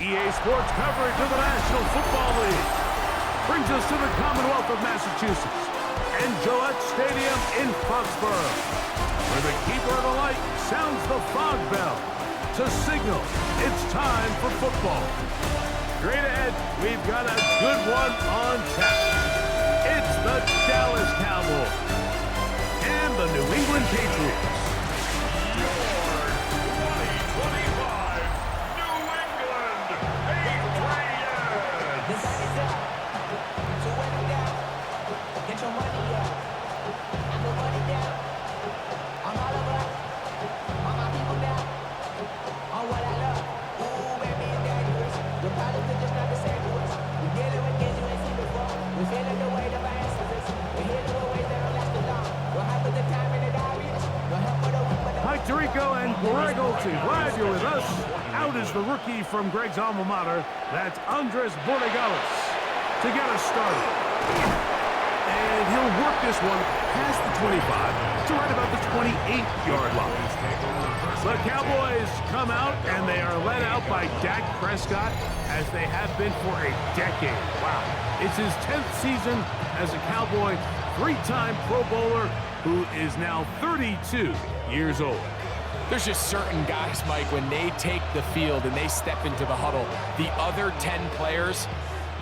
EA Sports coverage of the National Football League brings us to the Commonwealth of Massachusetts and Gillette Stadium in Foxborough, where the keeper of the light sounds the fog bell to signal it's time for football. Straight ahead, we've got a good one on tap. It's the Dallas Cowboys and the New England Patriots. Rico and Greg Olsen, glad you're with us. Out is the rookie from Greg's alma mater. That's Andres Borregales to get us started. And he'll work this one past the 25 to right about the 28-yard line. The Cowboys come out, and they are led out by Dak Prescott, as they have been for a decade. Wow. It's his 10th season as a Cowboy, three-time Pro Bowler, who is now 32 years old. There's just certain guys, Mike, when they take the field and they step into the huddle, the other 10 players,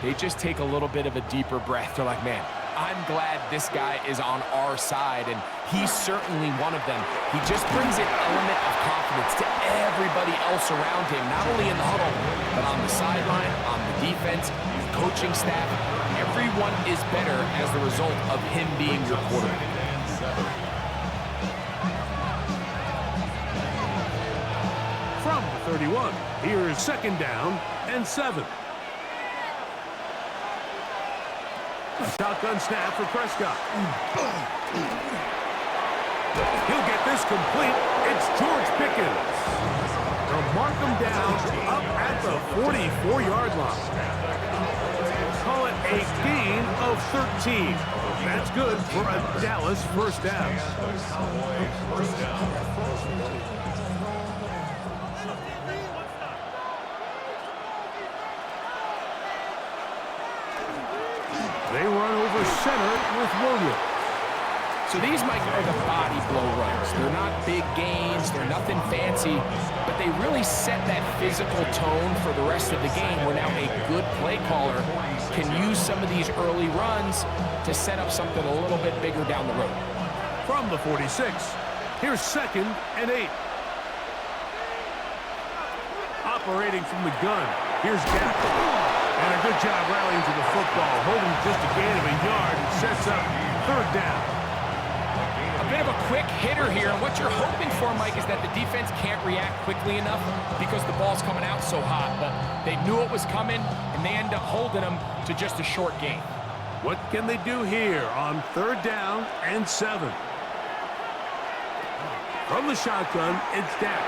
they just take a little bit of a deeper breath. They're like, man, I'm glad this guy is on our side, and he's certainly one of them. He just brings an element of confidence to everybody else around him, not only in the huddle, but on the sideline, on the defense, the coaching staff. Everyone is better as the result of him being your quarterback. From the 31, here's second down and 7. Shotgun snap for Prescott. He'll get this complete. It's George Pickens. They'll mark him down up at the 44-yard line. Call it a gain of 13. That's good for a Dallas first down. They run over center with Williams. So these, Mike, are the body blow runs. They're not big gains, they're nothing fancy, but they really set that physical tone for the rest of the game, where now a good play caller can use some of these early runs to set up something a little bit bigger down the road. From the 46, here's second and 8. Operating from the gun, here's Gap. And a good job rallying to the football, holding just a gain of a yard, and sets up third down. A bit of a quick hitter here, and what you're hoping for, Mike, is that the defense can't react quickly enough because the ball's coming out so hot, but they knew it was coming, and they end up holding them to just a short gain. What can they do here on third down and 7? From the shotgun, it's Dak.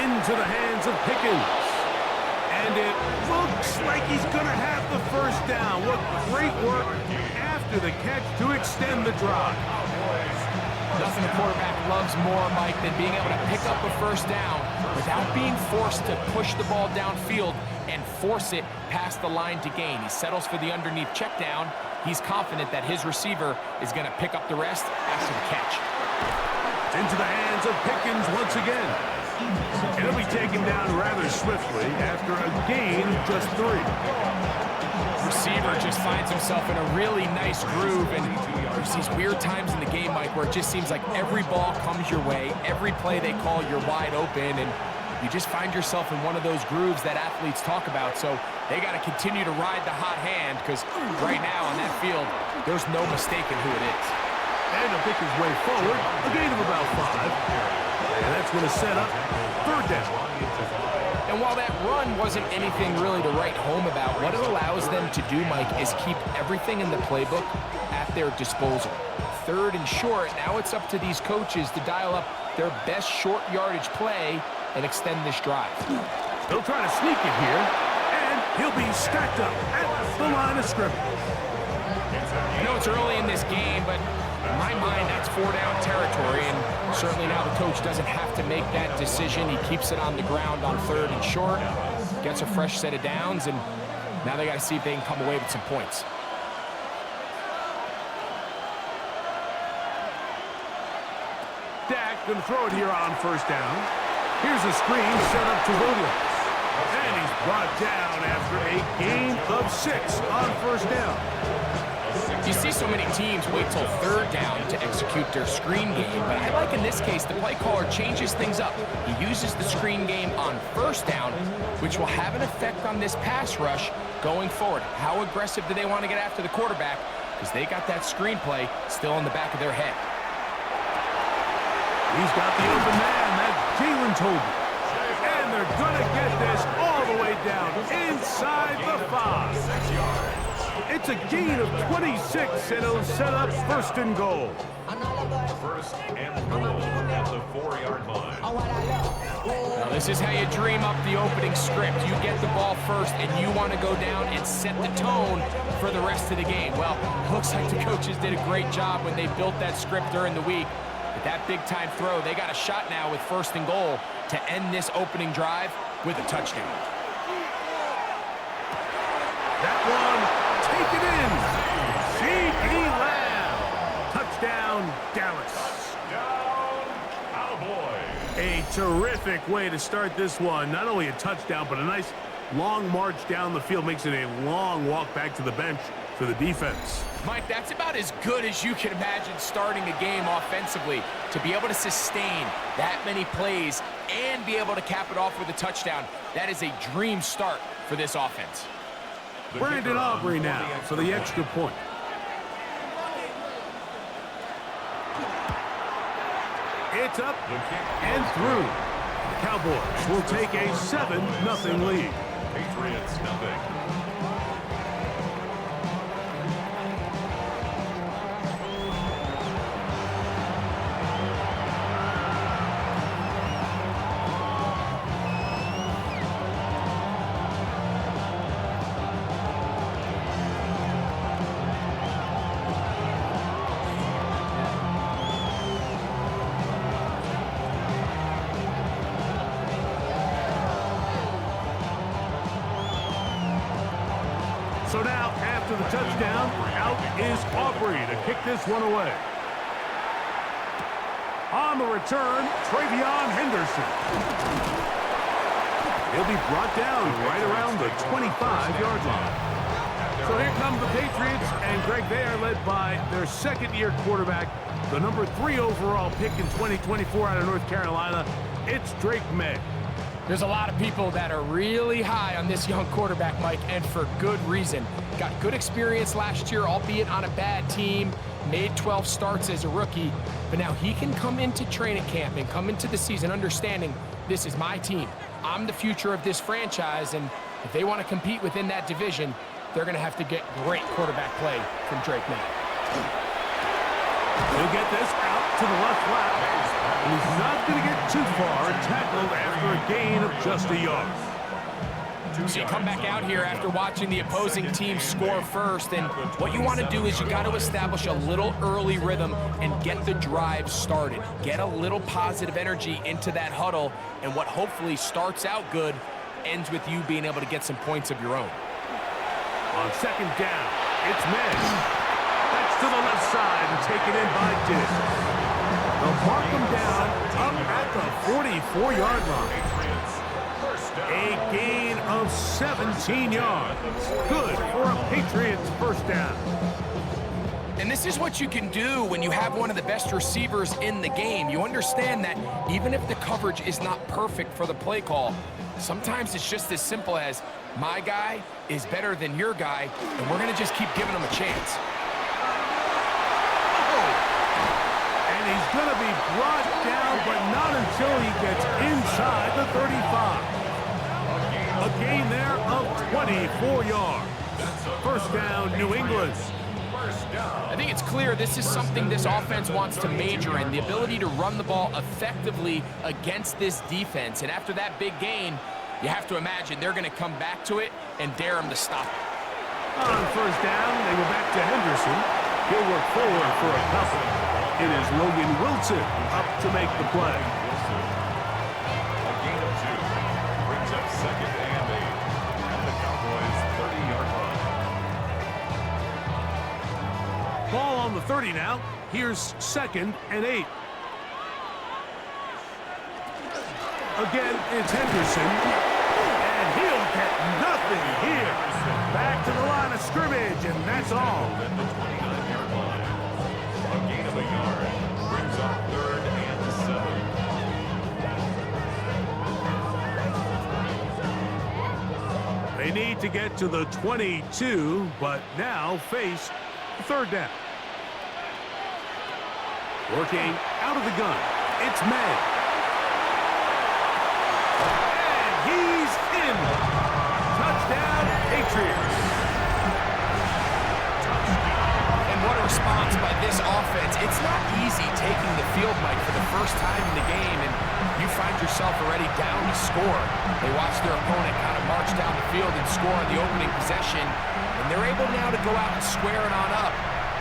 Into the hands of Pickens. And it looks like he's going to have the first down. What great work after the catch to extend the drive. Nothing the quarterback loves more, Mike, than being able to pick up a first down without being forced to push the ball downfield and force it past the line to gain. He settles for the underneath check down. He's confident that his receiver is going to pick up the rest after the catch. Into the hands of Pickens once again. He'll be taken down rather swiftly after a gain of just 3. Receiver just finds himself in a really nice groove, and there's these weird times in the game, Mike, where it just seems like every ball comes your way, every play they call, you're wide open, and you just find yourself in one of those grooves that athletes talk about. So they got to continue to ride the hot hand, because right now on that field, there's no mistaking who it is. And to pick his way forward, a gain of about 5. And that's going to set up third down. And while that run wasn't anything really to write home about, what it allows them to do, Mike, is keep everything in the playbook at their disposal. Third and short, now it's up to these coaches to dial up their best short yardage play and extend this drive. They'll try to sneak it here, and he'll be stacked up at the line of scrimmage. I know it's early in this game, but in my mind, that's 4-down territory, and certainly now the coach doesn't have to make that decision. He keeps it on the ground on third and short. gets a fresh set of downs, and now they got to see if they can come away with some points. Dak going to throw it here on first down. Here's a screen set up to Williams. And he's brought down after a gain of 6 on first down. You see so many teams wait till third down to execute their screen game, but I like in this case the play caller changes things up. He uses the screen game on first down, which will have an effect on this pass rush going forward. How aggressive do they want to get after the quarterback? Because they got that screen play still in the back of their head. He's got the open man, that's Jalen Tobey. And they're going to get this all the way down inside the 5. It's a gain of 26, and it'll set up first and goal. First and goal at the 4-yard line. Now, this is how you dream up the opening script. You get the ball first, and you want to go down and set the tone for the rest of the game. Well, it looks like the coaches did a great job when they built that script during the week. But that big-time throw, they got a shot now with first and goal to end this opening drive with a touchdown. That one, take it in. C.D. Lamb. Touchdown, Dallas. Cowboys. A terrific way to start this one. Not only a touchdown, but a nice long march down the field. Makes it a long walk back to the bench for the defense. Mike, that's about as good as you can imagine starting a game offensively. To be able to sustain that many plays and be able to cap it off with a touchdown, that is a dream start for this offense. Brandon Aubrey now for the extra point. It's up and through. The Cowboys will take a 7-0 lead. Patriots nothing. So now, after the touchdown, out is Aubrey to kick this one away. On the return, Travion Henderson. He'll be brought down right around the 25-yard line. So here come the Patriots, and Greg, they are led by their second-year quarterback, the number 3 overall pick in 2024 out of North Carolina. It's Drake May. There's a lot of people that are really high on this young quarterback, Mike, and for good reason. Got good experience last year, albeit on a bad team, made 12 starts as a rookie, but now he can come into training camp and come into the season understanding this is my team. I'm the future of this franchise, and if they want to compete within that division, they're going to have to get great quarterback play from Drake May. He'll get this out to the left flat. And he's not going to get too far, tackled after a gain of just a yard. So you come back out here after watching the opposing team score first, and what you want to do is you got to establish a little early rhythm and get the drive started. Get a little positive energy into that huddle, and what hopefully starts out good ends with you being able to get some points of your own. On second down, it's May. That's to the left side and taken in by Diggs. They'll mark him down up at the 44-yard line. A gain of 17 yards. Good for a Patriots first down. And this is what you can do when you have one of the best receivers in the game. You understand that even if the coverage is not perfect for the play call, sometimes it's just as simple as my guy is better than your guy, and we're going to just keep giving him a chance. He's going to be brought down, but not until he gets inside the 35. A gain there of 24 yards. First down, New England. I think it's clear this is something this offense wants to major in, the ability to run the ball effectively against this defense. And after that big gain, you have to imagine they're going to come back to it and dare him to stop it. On first down, they go back to Henderson. He'll work forward for a couple. It is Logan Wilson up to make the play. A gain of 2 brings up second and 8. the 30 now. Here's 2nd and 8. Again, it's Henderson. And he'll get nothing here. Back to the line of scrimmage, and that's all. At the 29-yard line. A gain of a yard brings up 3rd and 7. They need to get to the 22, but now face 3rd down. Working out of the gun. It's May. And he's in. Touchdown, Patriots. And what a response by this offense. It's not easy taking the field, Mike, for the first time in the game, and you find yourself already down to score. They watch their opponent kind of march down the field and score on the opening possession, and they're able now to go out and square it on up.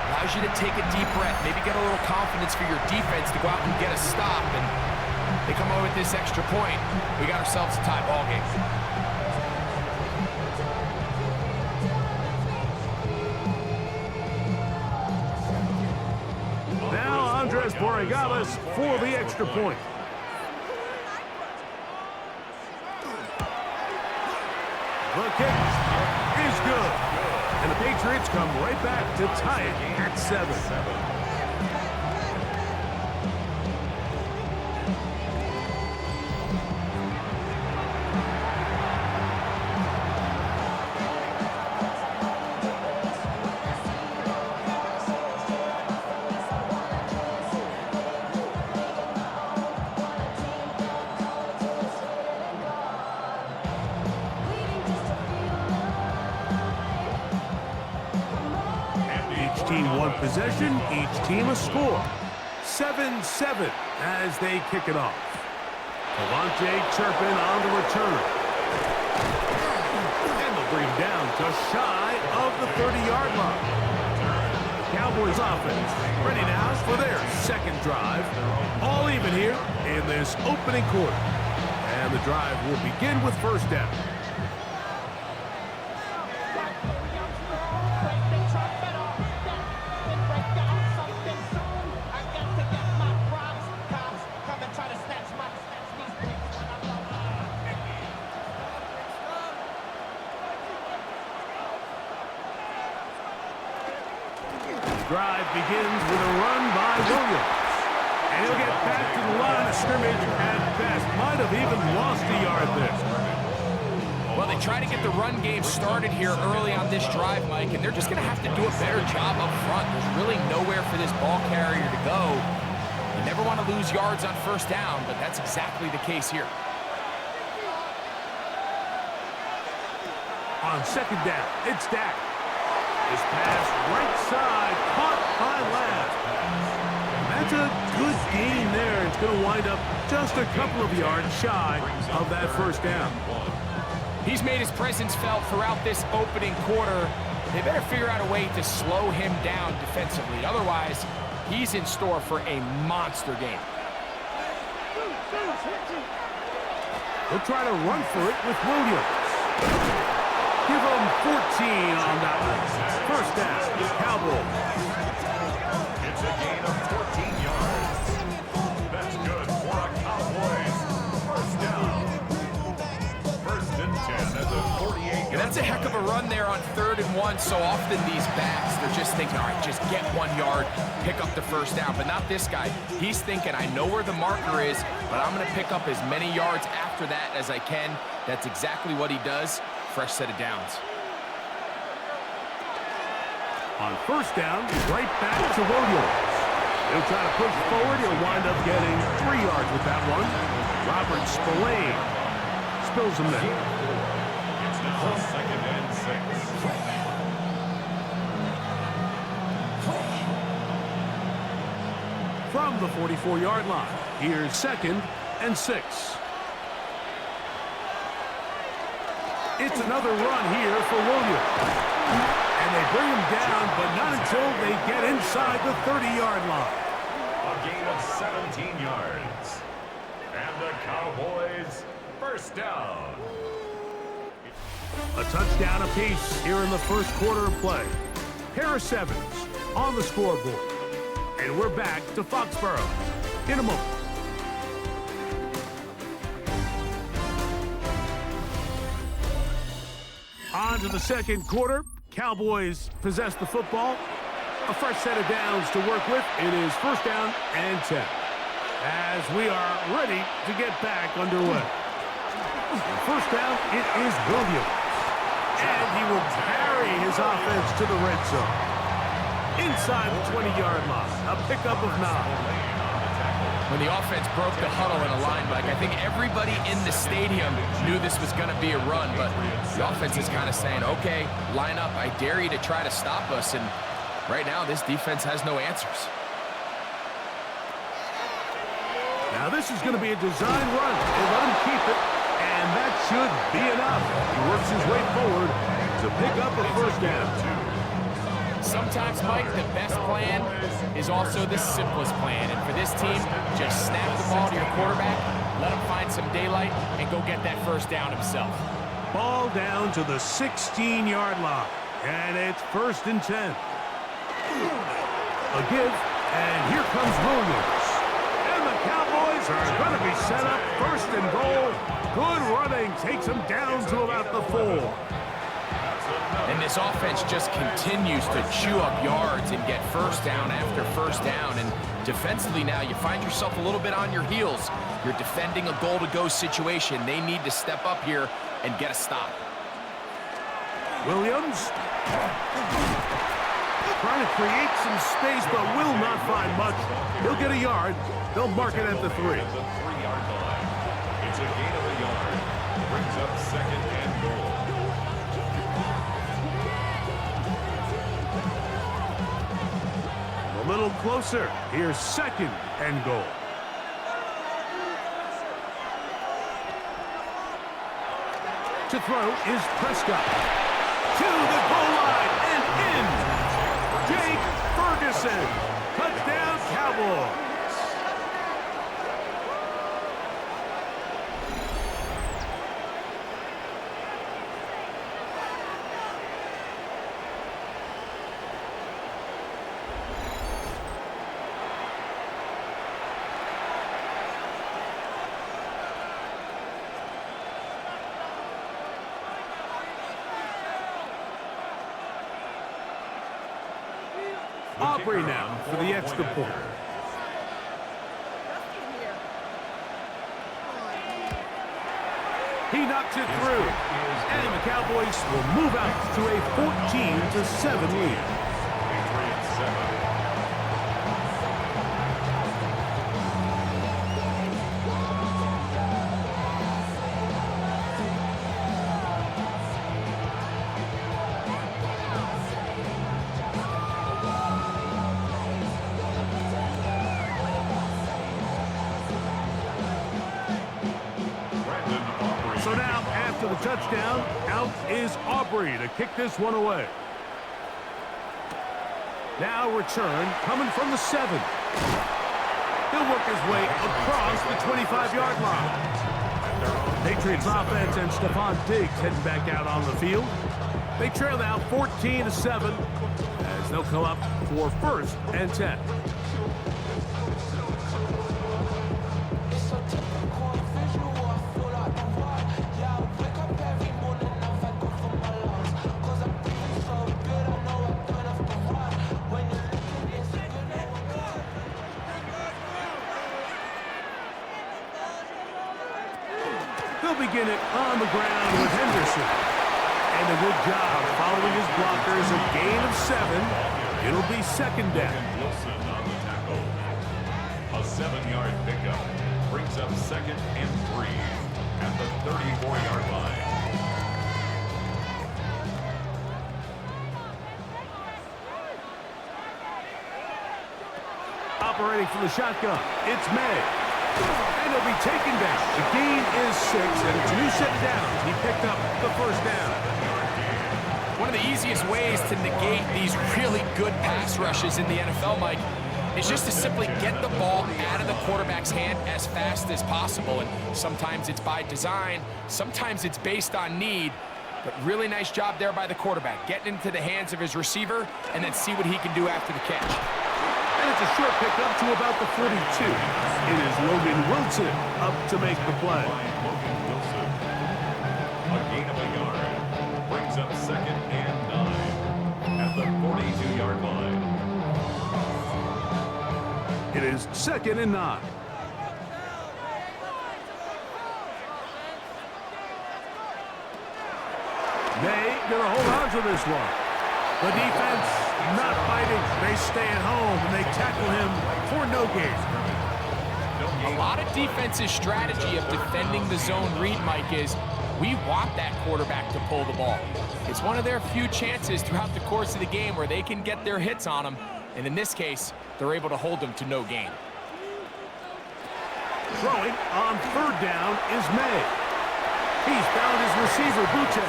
Allows you to take a deep breath, maybe get a little confidence for your defense to go out and get a stop, and they come over with this extra point. We got ourselves a tie ball game. Now Andres Borregales for the extra point. The kick is good. And the Patriots come right back to tie it at 7. Team one possession, each team a score. 7-7 as they kick it off. Devontae Turpin on the return. And they'll bring him down just shy of the 30-yard line. Cowboys offense ready now for their 2nd drive. All even here in this opening quarter. And the drive will begin with 1st down. Drive begins with a run by Williams. And he'll get back to the line of scrimmage at best. Might have even lost a yard there. Well, they try to get the run game started here early on this drive, Mike, and they're just going to have to do a better job up front. There's really nowhere for this ball carrier to go. You never want to lose yards on 1st down, but that's exactly the case here. On 2nd down, it's Dak. His pass right side, caught by Lab. That's a good gain there. It's going to wind up just a couple of yards shy of that 1st down. He's made his presence felt throughout this opening quarter. They better figure out a way to slow him down defensively. Otherwise, he's in store for a monster game. They'll try to run for it with Williams. Give him 14 on that one. 1st down, Cowboys. It's a gain of 14 yards. That's good for a Cowboys. 1st down. 1st and 10 at the 48. And that's a heck of a run there on 3rd and 1. So often these backs, they're just thinking, all right, just get 1 yard, pick up the 1st down. But not this guy. He's thinking, I know where the marker is, but I'm going to pick up as many yards after that as I can. That's exactly what he does. Fresh set of downs. On 1st down, right back to Williams. He'll try to push forward. He'll wind up getting 3 yards with that one. Robert Spillane spills him there. It's now 2nd and 6. From the 44-yard line, here's 2nd and 6. It's another run here for Williams. And they bring him down, but not until they get inside the 30-yard line. A gain of 17 yards. And the Cowboys, 1st down. A touchdown apiece here in the 1st quarter of play. Harris Evans on the scoreboard. And we're back to Foxborough in a moment. On to the second quarter. Cowboys possess the football. A fresh set of downs to work with. It is first down and 10. As we are ready to get back underway. First down, it is Williams. And he will carry his offense to the red zone. Inside the 20-yard line, a pickup of 9. When the offense broke the huddle in a line, Mike, I think everybody in the stadium knew this was going to be a run, but the offense is kind of saying, okay, line up, I dare you to try to stop us, and right now this defense has no answers. Now this is going to be a design run. They let him keep it, and that should be enough. He works his way forward to pick up a first down. Sometimes, Mike, the best plan is also the simplest plan. And for this team, just snap the ball to your quarterback, let him find some daylight, and go get that first down himself. Ball down to the 16-yard line. And it's first and 10. A give, and here comes Williams. And the Cowboys are going to be set up first and goal. Good running takes them down to about the 4. And this offense just continues to chew up yards and get first down after first down. And defensively now, you find yourself a little bit on your heels. You're defending a goal-to-go situation. They need to step up here and get a stop. Williams trying to create some space, but will not find much. He'll get a yard. They'll mark it at the 3. The 3-yard line. It's a gain of a yard. Brings up second and goal. A little closer. Here's second and goal. To throw is Prescott. To the goal line and in. Jake Ferguson. Touchdown, Cowboys. Aubrey now for the extra point. He knocks it through. And the Cowboys will move out to a 14-7 lead. Patriots 7. So now, after the touchdown, out is Aubrey to kick this one away. Now return coming from the 7. He'll work his way across the 25-yard line. Patriots offense and Stephon Diggs heading back out on the field. They trail now 14-7 as they'll come up for first and 10. He'll begin it on the ground with Henderson. And a good job following his blockers. A gain of 7. It'll be second down. Wilson on the tackle. A 7-yard pickup. Brings up second and 3 at the 34-yard line. Operating from the shotgun, it's May. And he'll be taken down. The gain is 6, and it's a new set of downs. He picked up the first down. One of the easiest ways to negate these really good pass rushes in the NFL, Mike, is just to simply get the ball out of the quarterback's hand as fast as possible. And sometimes it's by design, sometimes it's based on need. But really nice job there by the quarterback, getting into the hands of his receiver and then see what he can do after the catch. And And it's a short pickup to about the 42. It is Logan Wilson up to make the play. Logan Wilson. A gain of a yard. Brings up 2nd and 9 at the 42-yard line. It is 2nd and 9. They gonna hold on to this one. The defense not fighting. They stay at home and they tackle him for no gain. A lot of defense's strategy of defending the zone read, Mike, is we want that quarterback to pull the ball. It's one of their few chances throughout the course of the game where they can get their hits on him. And in this case, they're able to hold him to no gain. Throwing on 3rd down is May. He's found his receiver, Butte.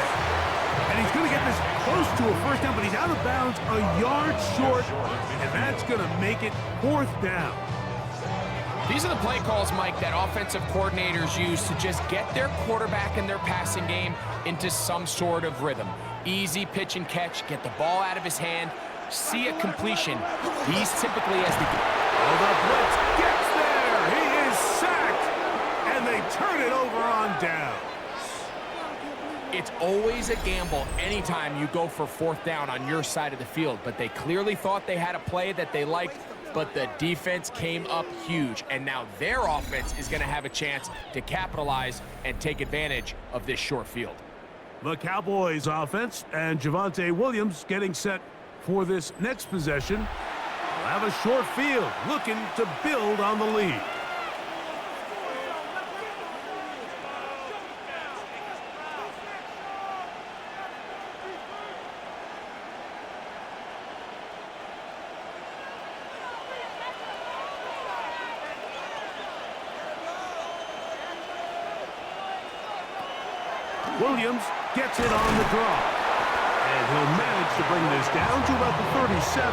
And he's going to get this close to a 1st down, but he's out of bounds a yard short, and that's going to make it 4th down. These are the play calls, Mike, that offensive coordinators use to just get their quarterback and their passing game into some sort of rhythm. Easy pitch and catch, get the ball out of his hand, see a completion. He's typically as the... Oh, the blitz gets there. He is sacked, and they turn it over on down. It's always a gamble anytime you go for 4th down on your side of the field, but they clearly thought they had a play that they liked, but the defense came up huge, and now their offense is going to have a chance to capitalize and take advantage of this short field. The Cowboys offense and Javonte Williams getting set for this next possession. They'll have a short field looking to build on the lead. Williams gets it on the draw. And he'll manage to bring this down to about the 37.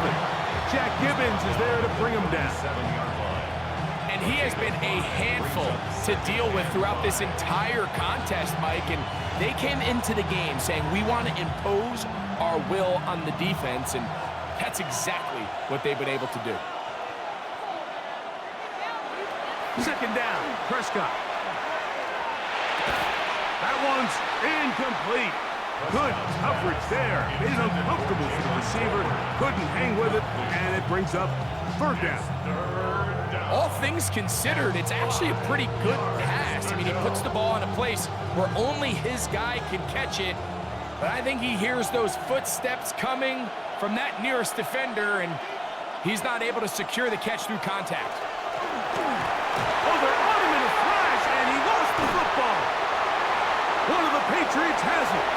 Jack Gibbons is there to bring him down. 7-yard line. And he has been a handful to deal with throughout this entire contest, Mike. And they came into the game saying, we want to impose our will on the defense. And that's exactly what they've been able to do. 2nd down, Prescott. That one's incomplete. Good coverage there. Made it uncomfortable for the receiver. Couldn't hang with it, and it brings up 3rd down. All things considered, it's actually a pretty good pass. I mean, he puts the ball in a place where only his guy can catch it. But I think he hears those footsteps coming from that nearest defender, and he's not able to secure the catch through contact. Oh, they're on him in a flash, and he lost the football. One of the Patriots has it.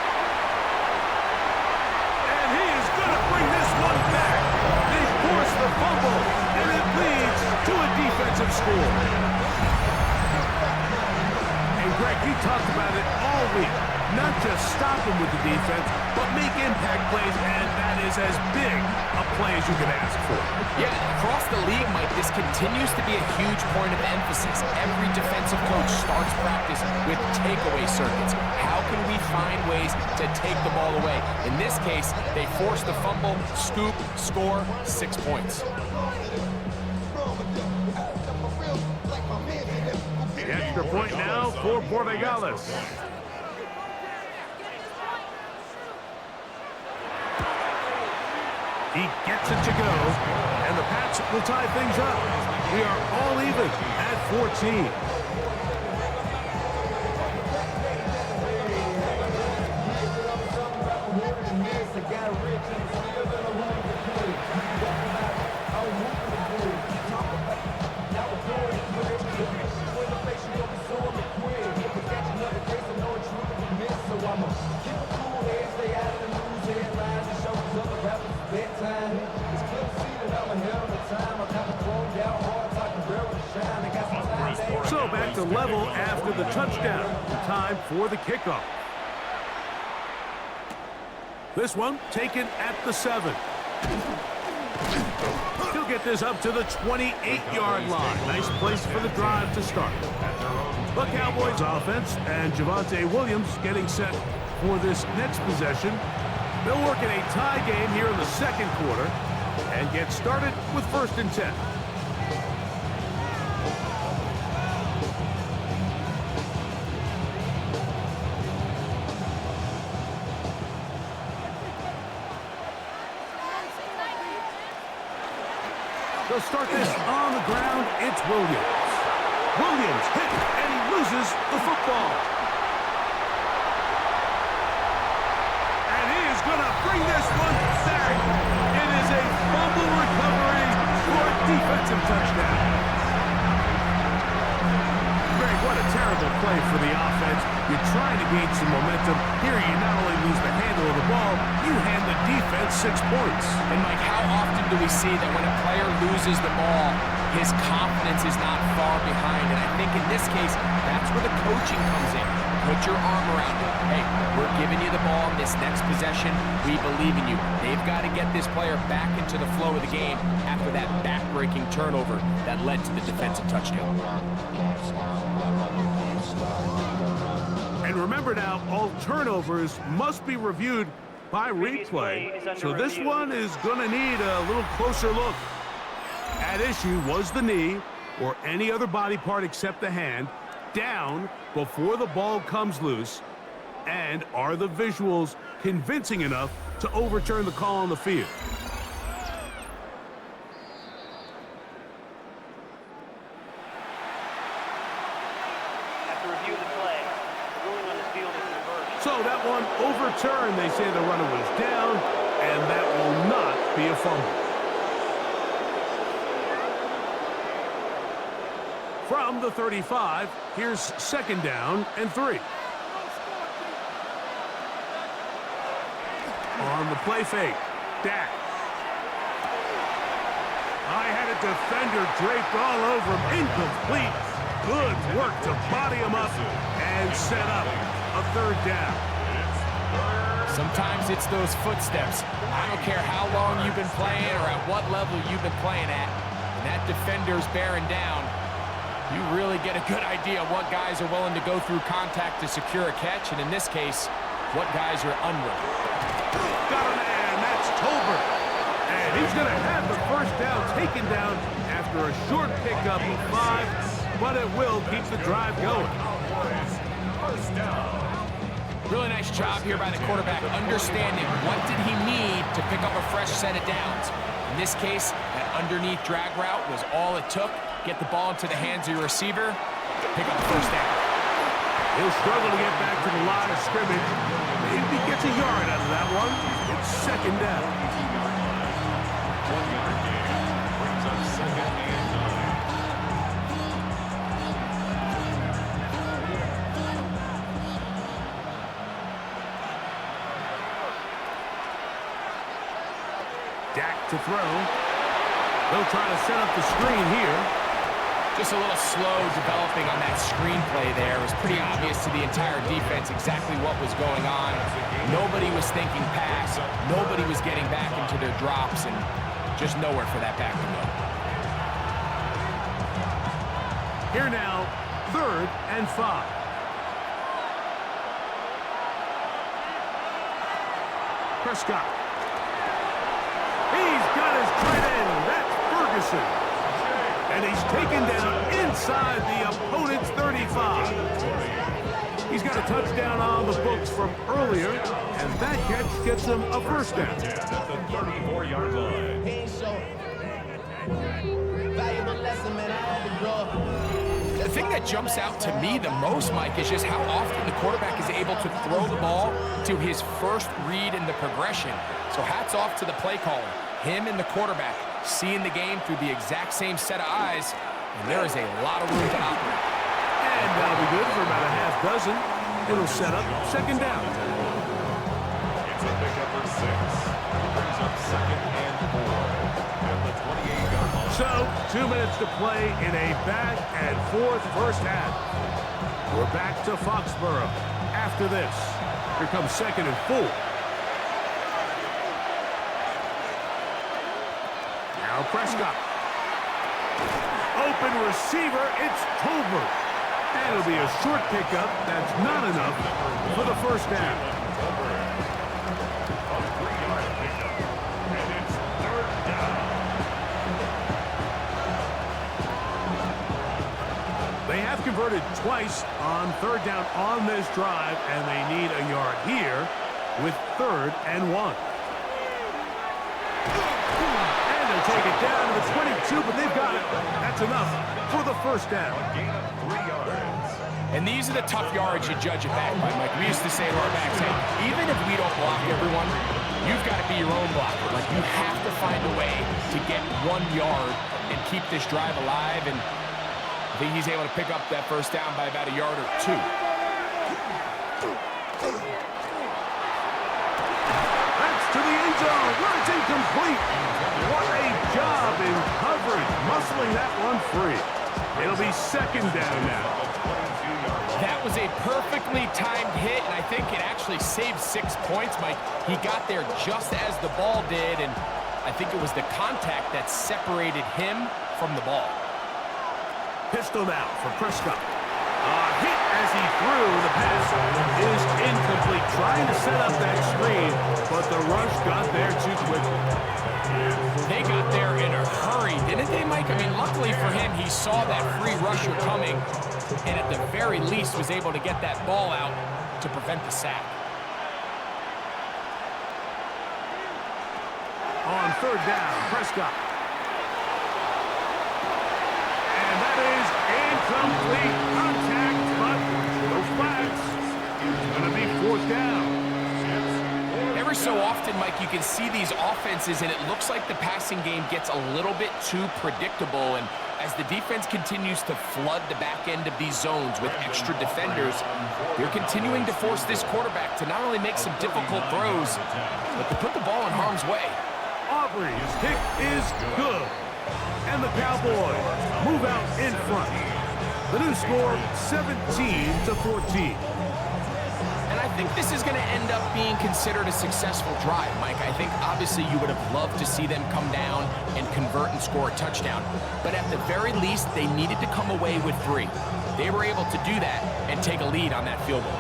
And he is going to bring this one back. They force the fumble, and it leads to a defensive score. And Greg, you talked about it all week. Not just stop him with the defense, but make impact plays, and that is as big a play as you can ask for. Yeah, across the league, Mike, this continues to be a huge point of emphasis. Every defensive coach starts practice with takeaway circuits. How can we find ways to take the ball away? In this case, they force the fumble, scoop, score, 6 points. The extra point now for Borregales. He gets it to go, and the Pats will tie things up. We are all even at 14. So back to level after the touchdown. Time for the kickoff. This one taken at the 7. He'll get this up to the 28-yard line. Nice place for the drive to start. The Cowboys offense and Javonte Williams getting set for this next possession. They'll work in a tie game here in the second quarter. And get started with 1st and 10. They'll start this on the ground. It's Williams. Williams hit, and he loses the football. And he is going to bring this one back. It is a fumble recovery for a defensive touchdown. Greg, what a terrible play for the offense. You're trying to gain some momentum. Here you not only lose the handle of the ball, you hand the defense 6 points. And Mike, how often do we see that when a player loses the ball, his confidence is not far behind? And I think in this case, that's where the coaching comes in. Put your arm around it. Hey, we're giving you the ball in this next possession. We believe in you. They've got to get this player back into the flow of the game after that back-breaking turnover that led to the defensive touchdown. And remember now, all turnovers must be reviewed by replay. So this one is going to need a little closer look. At issue was the knee or any other body part except the hand down before the ball comes loose. And are the visuals convincing enough to overturn the call on the field? So that one overturned. They say the runner was down, and that will not be a fumble. From the 35, here's 2nd down and 3. On the play fake, Dak. I had a defender draped all over him. Incomplete. Good work to body him up and set up a 3rd down. Sometimes it's those footsteps. I don't care how long you've been playing or at what level you've been playing at. When that defender's bearing down, you really get a good idea of what guys are willing to go through contact to secure a catch, and in this case, what guys are unwilling. Got a man, that's Tolbert. And he's going to have the 1st down taken down after a short pickup of 5, but it will keep the drive going. 1st down. Really nice job here by the quarterback, understanding what did he need to pick up a fresh set of downs. In this case, that underneath drag route was all it took. Get the ball into the hands of your receiver, pick up the 1st down. He'll struggle to get back to the line of scrimmage. Maybe he gets a yard out of that one. It's 2nd down. 1-yard gain brings up 2nd and 9. Dak to throw. They'll try to set up the screen here. Just a little slow developing on that screenplay there. It was pretty obvious to the entire defense exactly what was going on. Nobody was thinking pass. Nobody was getting back into their drops, and just nowhere for that back to go. Here now, 3rd and 5. Prescott. He's got his tight end. That's Ferguson. And he's taken down inside the opponent's 35. He's got a touchdown on the books from earlier, and that catch gets him a 1st down. At the 34-yard line. The thing that jumps out to me the most, Mike, is just how often the quarterback is able to throw the ball to his first read in the progression. So hats off to the play caller. Him and the quarterback seeing the game through the exact same set of eyes, and there is a lot of room to operate. And that'll be good for about a half dozen. It'll set up 2nd down. It's a pickup for 6. Brings up 2nd and 4. At the 28-yard line. So, 2 minutes to play in a back and forth 1st half. We're back to Foxborough. After this, here comes 2nd and 4. Now Prescott. Open receiver, it's Tolbert. And it'll be a short pickup. That's not enough for the 1st down. A 3-yard pickup. And it's 3rd down. They've converted twice on third down on this drive, and they need a yard here with 3rd and 1. And they'll take it down to the 22, but they've got it. That's enough for the first down. A gain of 3 yards. And these are the tough yards you judge it back by, Mike. We used to say to our backs, hey, even if we don't block everyone, you've got to be your own blocker. Like, you have to find a way to get 1 yard and keep this drive alive. And I think he's able to pick up that first down by about a yard or 2. That's to the end zone, where it's incomplete. What a job in coverage, muscling that one free. It'll be 2nd down now. That was a perfectly timed hit, and I think it actually saved 6 points, Mike. He got there just as the ball did, and I think it was the contact that separated him from the ball. Pistol now for Prescott. Hit as he threw. The pass is incomplete. Trying to set up that screen, but the rush got there too quickly. They got there in a hurry, didn't they, Mike? I mean, luckily for him, he saw that free rusher coming, and at the very least was able to get that ball out to prevent the sack. On 3rd down, Prescott. And that is incomplete contact, but no flags. It's going to be 4th down. Every so often, Mike, you can see these offenses, and it looks like the passing game gets a little bit too predictable, and as the defense continues to flood the back end of these zones with extra defenders, they're continuing to force this quarterback to not only make some difficult throws, but to put the ball in harm's way. Aubrey's kick is good. And the Cowboys move out in front. The new score, 17-14. And I think this is going to end up being considered a successful drive, Mike. I think obviously you would have loved to see them come down and convert and score a touchdown. But at the very least, they needed to come away with 3. They were able to do that and take a lead on that field goal.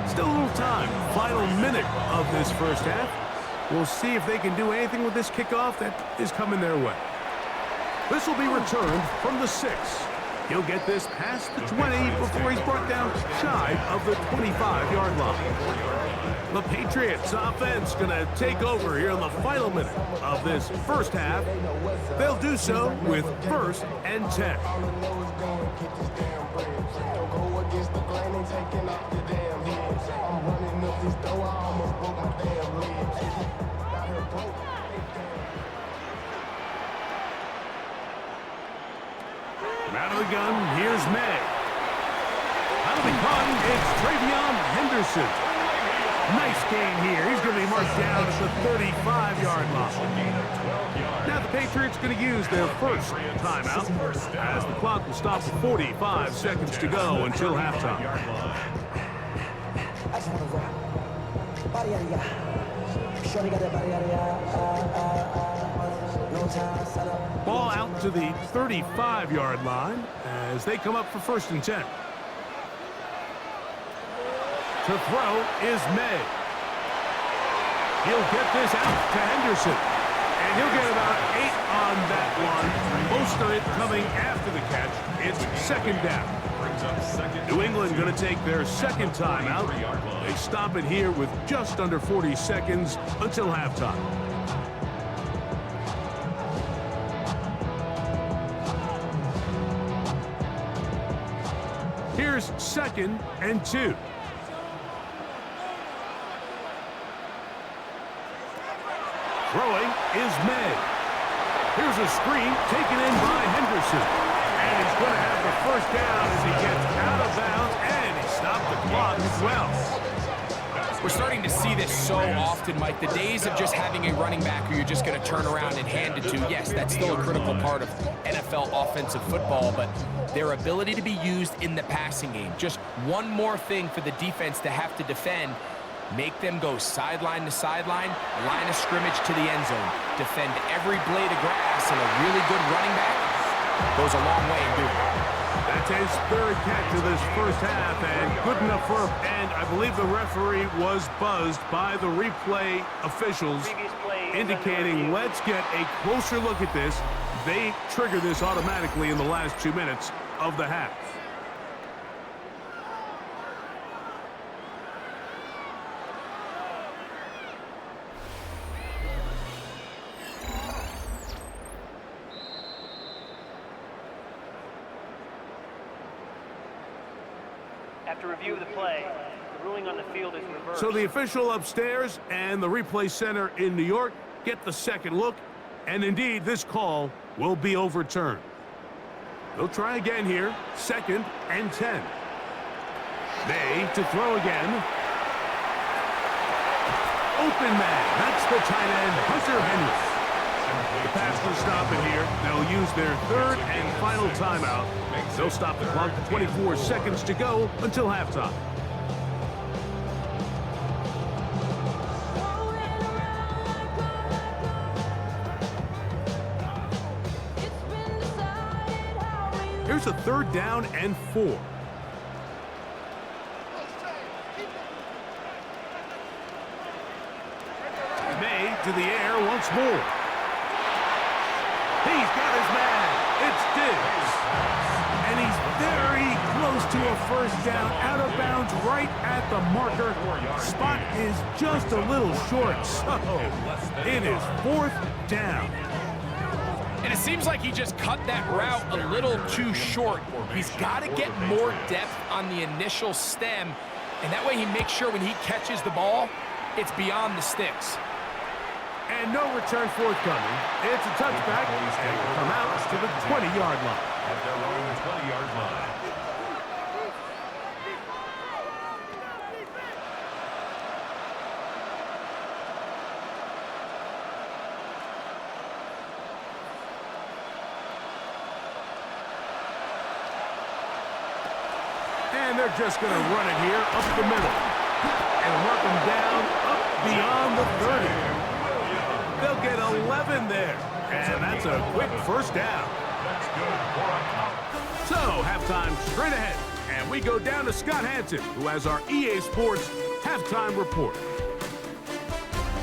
Still a little time. Final minute of this first half. We'll see if they can do anything with this kickoff that is coming their way. This will be returned from the 6. He'll get this past the 20 before he's brought down shy of the 25-yard line. The Patriots offense going to take over here in the final minute of this first half. They'll do so with 1st and 10. Out of the gun, here's May. Out of the gun, it's Travion Henderson. Nice gain here. He's going to be marked down at the 35-yard line. Now the Patriots going to use their first timeout as the clock will stop with 45 seconds to go until halftime. Ball out to the 35-yard line as they come up for 1st and 10. To throw is May. He'll get this out to Henderson. And he'll get about 8 on that one. Most of it coming after the catch. It's 2nd down. New England going to take their 2nd timeout. They stop it here with just under 40 seconds until halftime. Here's 2nd and 2. Throwing is May. Here's a screen taken in by Henderson. And he's going to have the first down as he gets out of bounds, and he stopped the clock as well. We're starting to see this so often, Mike. The days of just having a running back who you're just going to turn around and hand it to, yes, that's still a critical part of NFL offensive football, but their ability to be used in the passing game. Just one more thing for the defense to have to defend. Make them go sideline to sideline, line of scrimmage to the end zone. Defend every blade of grass, and a really good running back goes a long way in doing it. That's his third catch of this first half, and good enough for him. And I believe the referee was buzzed by the replay officials, indicating let's get a closer look at this. They trigger this automatically in the last 2 minutes of the half. After review of the play, the ruling on the field is reversed. So the official upstairs and the replay center in New York get the second look, and indeed this call will be overturned. They'll try again here, 2nd and 10. May to throw again. Open man, that's the tight end, Hunter Henry. The pass will stop it here. They'll use their third and final timeout. They'll stop the clock, 24 seconds to go until halftime. Here's a 3rd down and 4. May to the air once more. He's got his man. It's Diggs. And he's very close to a first down, out of bounds right at the marker. Spot is just a little short, so it is 4th down. And it seems like he just cut that route a little too short. He's got to get more depth on the initial stem, and that way he makes sure when he catches the ball, it's beyond the sticks. And no return forthcoming. It's a touchback, and will come out to the 20-yard line. At their own 20-yard line. And they're just going to run it here up the middle. And mark them down up beyond the 30. They'll get 11 there. And that's a quick first down. That's good for a count. So, halftime straight ahead. And we go down to Scott Hansen, who has our EA Sports halftime report.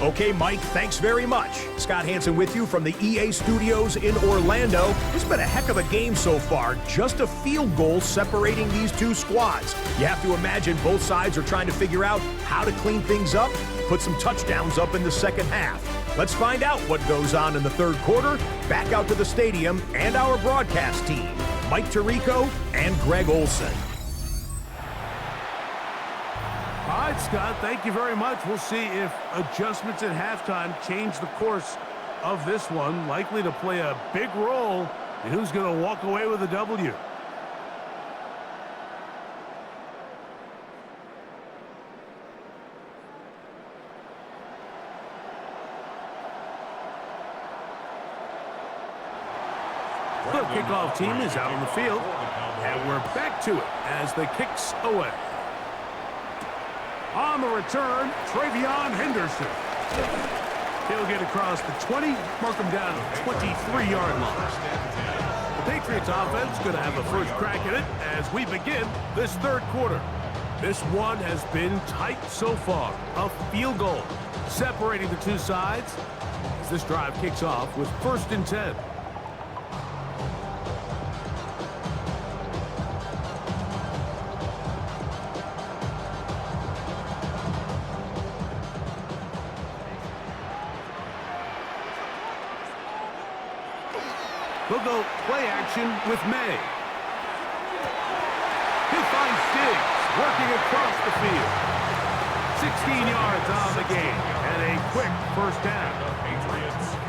Okay, Mike, thanks very much. Scott Hansen with you from the EA Studios in Orlando. It's been a heck of a game so far, just a field goal separating these two squads. You have to imagine both sides are trying to figure out how to clean things up, put some touchdowns up in the second half. Let's find out what goes on in the third quarter. Back out to the stadium and our broadcast team, Mike Tirico and Greg Olson. All right, Scott, thank you very much. We'll see if adjustments at halftime change the course of this one. Likely to play a big role in who's going to walk away with a W. The kickoff team is out on the field, and we're back to it as the kick's away. On the return, Travion Henderson. He'll get across the 20, mark him down to the 23-yard line. The Patriots offense going to have a first crack at it as we begin this third quarter. This one has been tight so far. A field goal separating the two sides as this drive kicks off with 1st and 10. They'll go play action with May. He'll find Diggs working across the field. 16 yards on the game and a quick first down.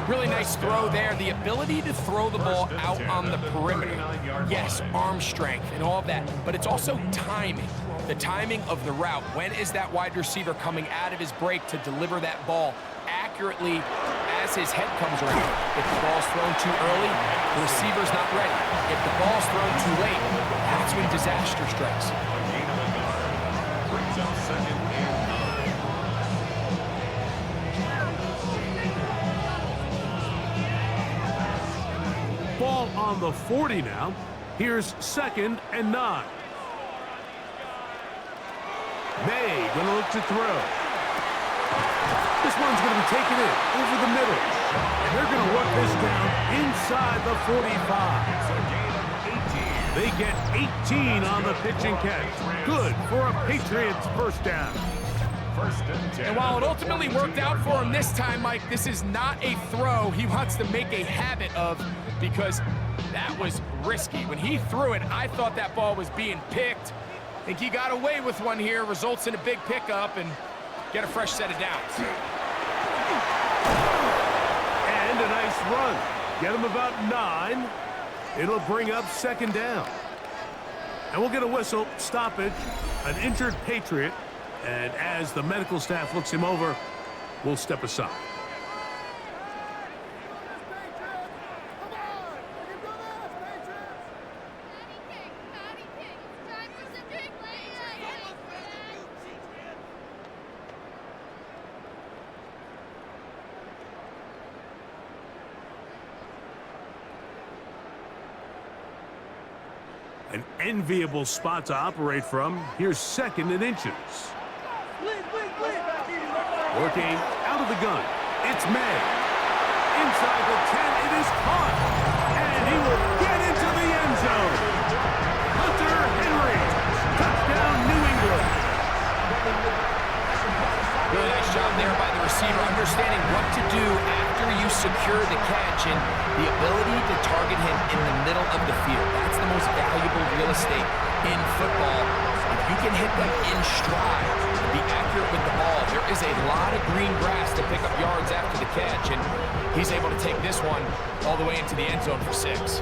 Really nice throw there. The ability to throw the ball out on the perimeter. Yes, arm strength and all of that, but it's also timing. The timing of the route. When is that wide receiver coming out of his break to deliver that ball accurately as his head comes around? If the ball's thrown too early, the receiver's not ready. If the ball's thrown too late, that's when disaster strikes. Brings up 2nd and 9. Ball on the 40 now. Here's 2nd and 9. May gonna look to throw. This one's gonna be taken in over the middle. And they're gonna work this down inside the 45. It's a gain of 18. They get 18 on the pitch and catch. Good for a Patriots first down. First and 10. And while it ultimately worked out for him this time, Mike, this is not a throw he wants to make a habit of, because that was risky. When he threw it, I thought that ball was being picked. I think he got away with one here, results in a big pickup, and get a fresh set of downs. And a nice run. Get him about 9. It'll bring up 2nd down. And we'll get a whistle, stoppage, an injured Patriot. And as the medical staff looks him over, we'll step aside. An enviable spot to operate from. Here's 2nd and inches. Working out of the gun. It's May. Inside the 10, it is caught. And he will get into the end zone. Hunter Henry. Touchdown, New England. Really nice job there by the receiver, understanding what to do after you secure the catch and the ability to target him in the middle of the field. That's the most valuable real estate in football. If you can hit them in stride, be accurate with the ball, there is a lot of green grass to pick up yards after the catch, and he's able to take this one all the way into the end zone for 6.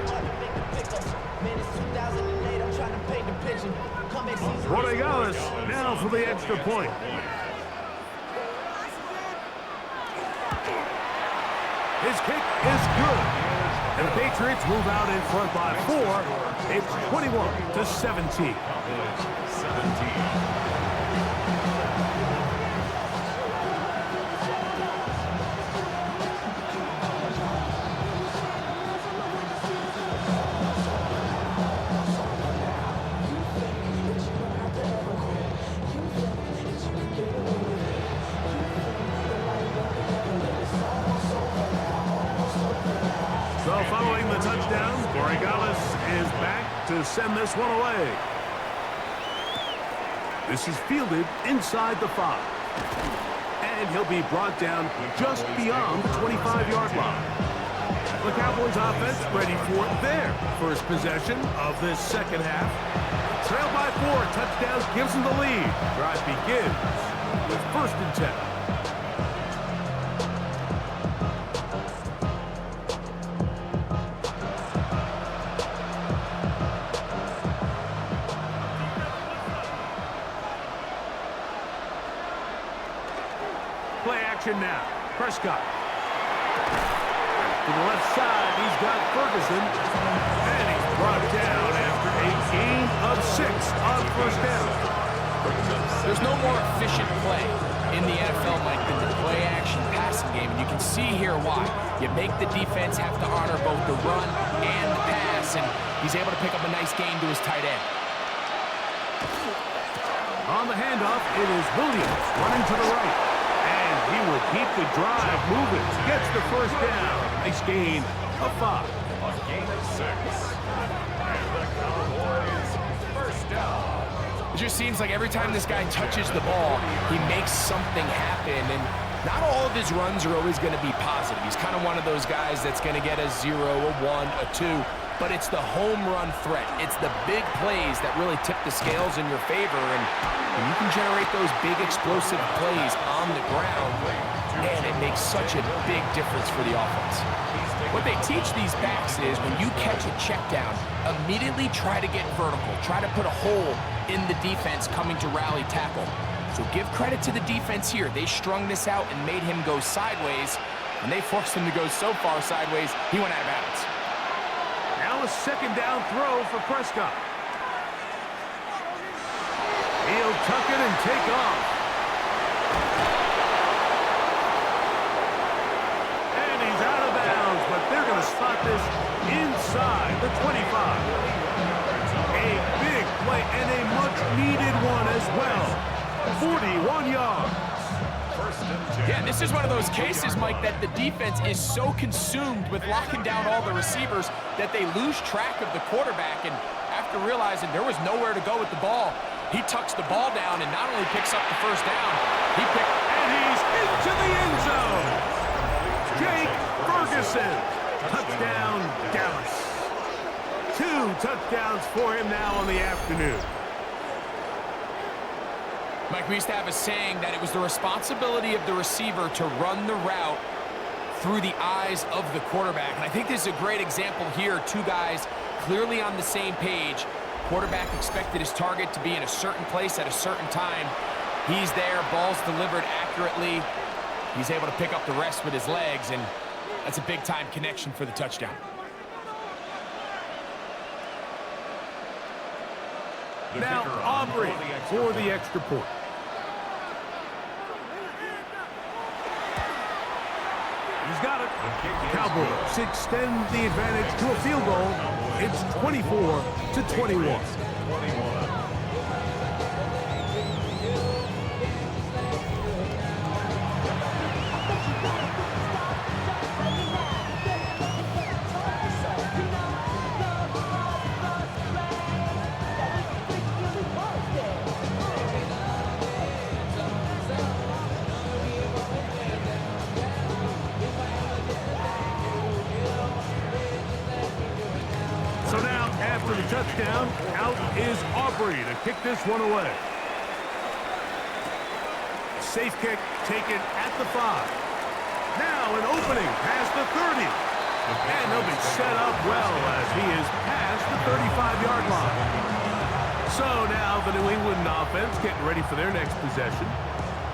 Borregales now for the extra point. His kick is good. And the Patriots move out in front by 4. It's 21-17. 17. So following the touchdown, Borregales is back to send this one away. This is fielded inside the 5. And he'll be brought down just beyond the 25-yard line. The Cowboys offense ready for their first possession of this second half. Trailed by 4, touchdown gives them the lead. Drive begins with 1st and 10. Play action now. Prescott. To the left side, he's got Ferguson. And he's brought down after a gain of 6 on 1st down. There's no more efficient play in the NFL, Mike, than the play-action passing game, and you can see here why. You make the defense have to honor both the run and the pass, and he's able to pick up a nice gain to his tight end. On the handoff, it is Williams running to the right. And he will keep the drive moving. Gets the 1st down. Nice gain of 5. A gain of 6. And the Cowboys first down. It just seems like every time this guy touches the ball, he makes something happen, and not all of his runs are always going to be positive. He's kind of one of those guys that's going to get a 0, a 1, a 2, but it's the home run threat. It's the big plays that really tip the scales in your favor, and when you can generate those big explosive plays on the ground, man, it makes such a big difference for the offense. What they teach these backs is when you catch a check down, immediately try to get vertical, try to put a hole in the defense coming to rally tackle. So give credit to the defense here. They strung this out and made him go sideways, and they forced him to go so far sideways, he went out of bounds. Now a 2nd down throw for Prescott. He'll tuck it and take off. And he's out of bounds, but they're going to spot this inside inside the 25. A big play and a much-needed one as well. 41 yards. Yeah, this is one of those cases, Mike, that the defense is so consumed with locking down all the receivers that they lose track of the quarterback. And after realizing there was nowhere to go with the ball, he tucks the ball down and not only picks up the first down, and he's into the end zone. Jake Ferguson. Touchdown, Dallas. 2 touchdowns for him now on the afternoon. Mike, we used to have a saying that it was the responsibility of the receiver to run the route through the eyes of the quarterback. And I think this is a great example here. 2 guys clearly on the same page. Quarterback expected his target to be in a certain place at a certain time. He's there, ball's delivered accurately. He's able to pick up the rest with his legs, and that's a big-time connection for the touchdown. Now Aubrey for the extra point. He's got it. Cowboys extend the advantage to a field goal. It's 24-21. So now, after the touchdown, out is Aubrey to kick this one away. Safe kick taken at the 5. Now an opening past the 30. And he'll be set up well as he is past the 35-yard line. So now the New England offense getting ready for their next possession.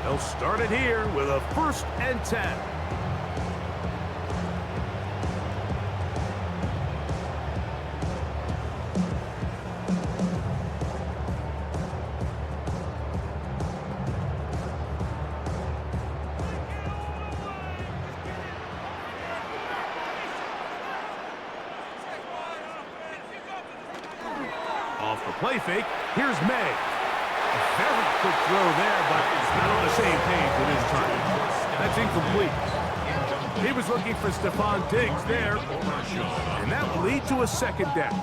They'll start it here with a 1st and 10. Off the play fake, here's May. A very quick throw there, but not on the same page with his time. That's incomplete. He was looking for Stephon Diggs there, and that will lead to a 2nd down.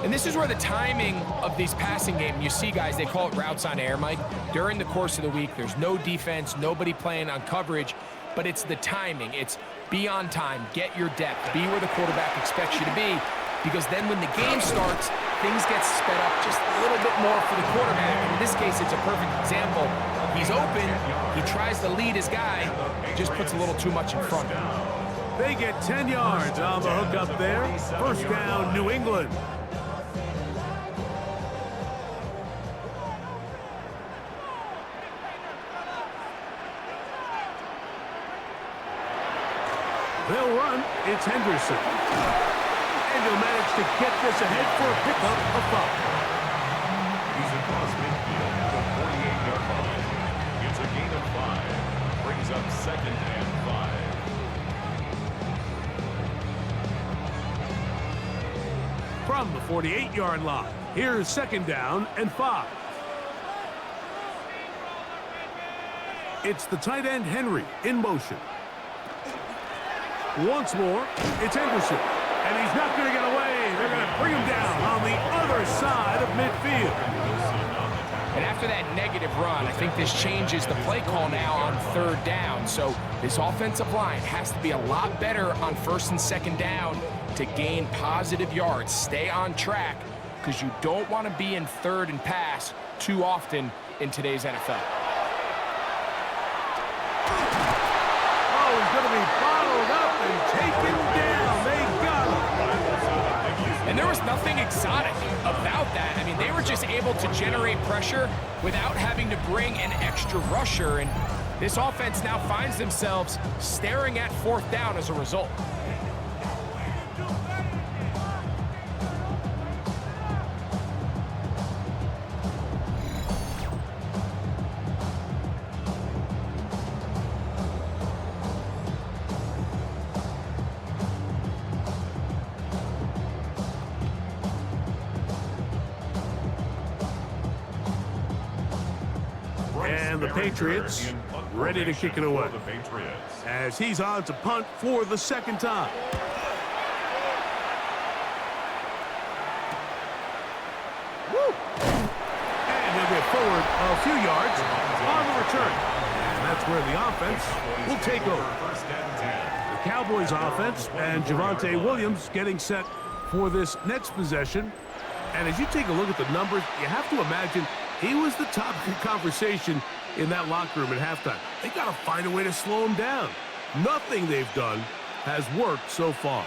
And this is where the timing of these passing games, you see guys, they call it routes on air, Mike. During the course of the week, there's no defense, nobody playing on coverage, but it's the timing. It's be on time, get your depth, be where the quarterback expects you to be, because then when the game starts, things get sped up just a little bit more for the quarterback. And in this case, it's a perfect example. He's open, he tries to lead his guy, just puts a little too much in front. They get 10 yards on the hook up there. 1st down, New England. They'll run. It's Henderson. And he'll manage to get this ahead for a pickup of 5. He's across midfield at the 48-yard line. It's a gain of 5. Brings up 2nd and 5. From the 48-yard line, here's 2nd down and 5. It's the tight end Henry in motion. Once more, it's Henderson. And he's not going to get away. They're going to bring him down on the other side of midfield. And after that negative run, I think this changes the play call now on 3rd down. So this offensive line has to be a lot better on 1st and 2nd down to gain positive yards. Stay on track, because you don't want to be in 3rd and pass too often in today's NFL. Oh, he's going to be bottled up and taken down. They got him. And there was nothing exotic about that. I mean, they were just able to generate pressure without having to bring an extra rusher. And this offense now finds themselves staring at 4th down as a result. And the Patriots ready to kick it away. The Patriots. As he's on to punt for the second time. Woo! And he'll get forward a few yards on the return. And that's where the offense will take over. First and 10. The Cowboys offense and Javonte Williams getting set for this next possession. And as you take a look at the numbers, you have to imagine he was the top conversation in that locker room at halftime. They got to find a way to slow him down. Nothing they've done has worked so far.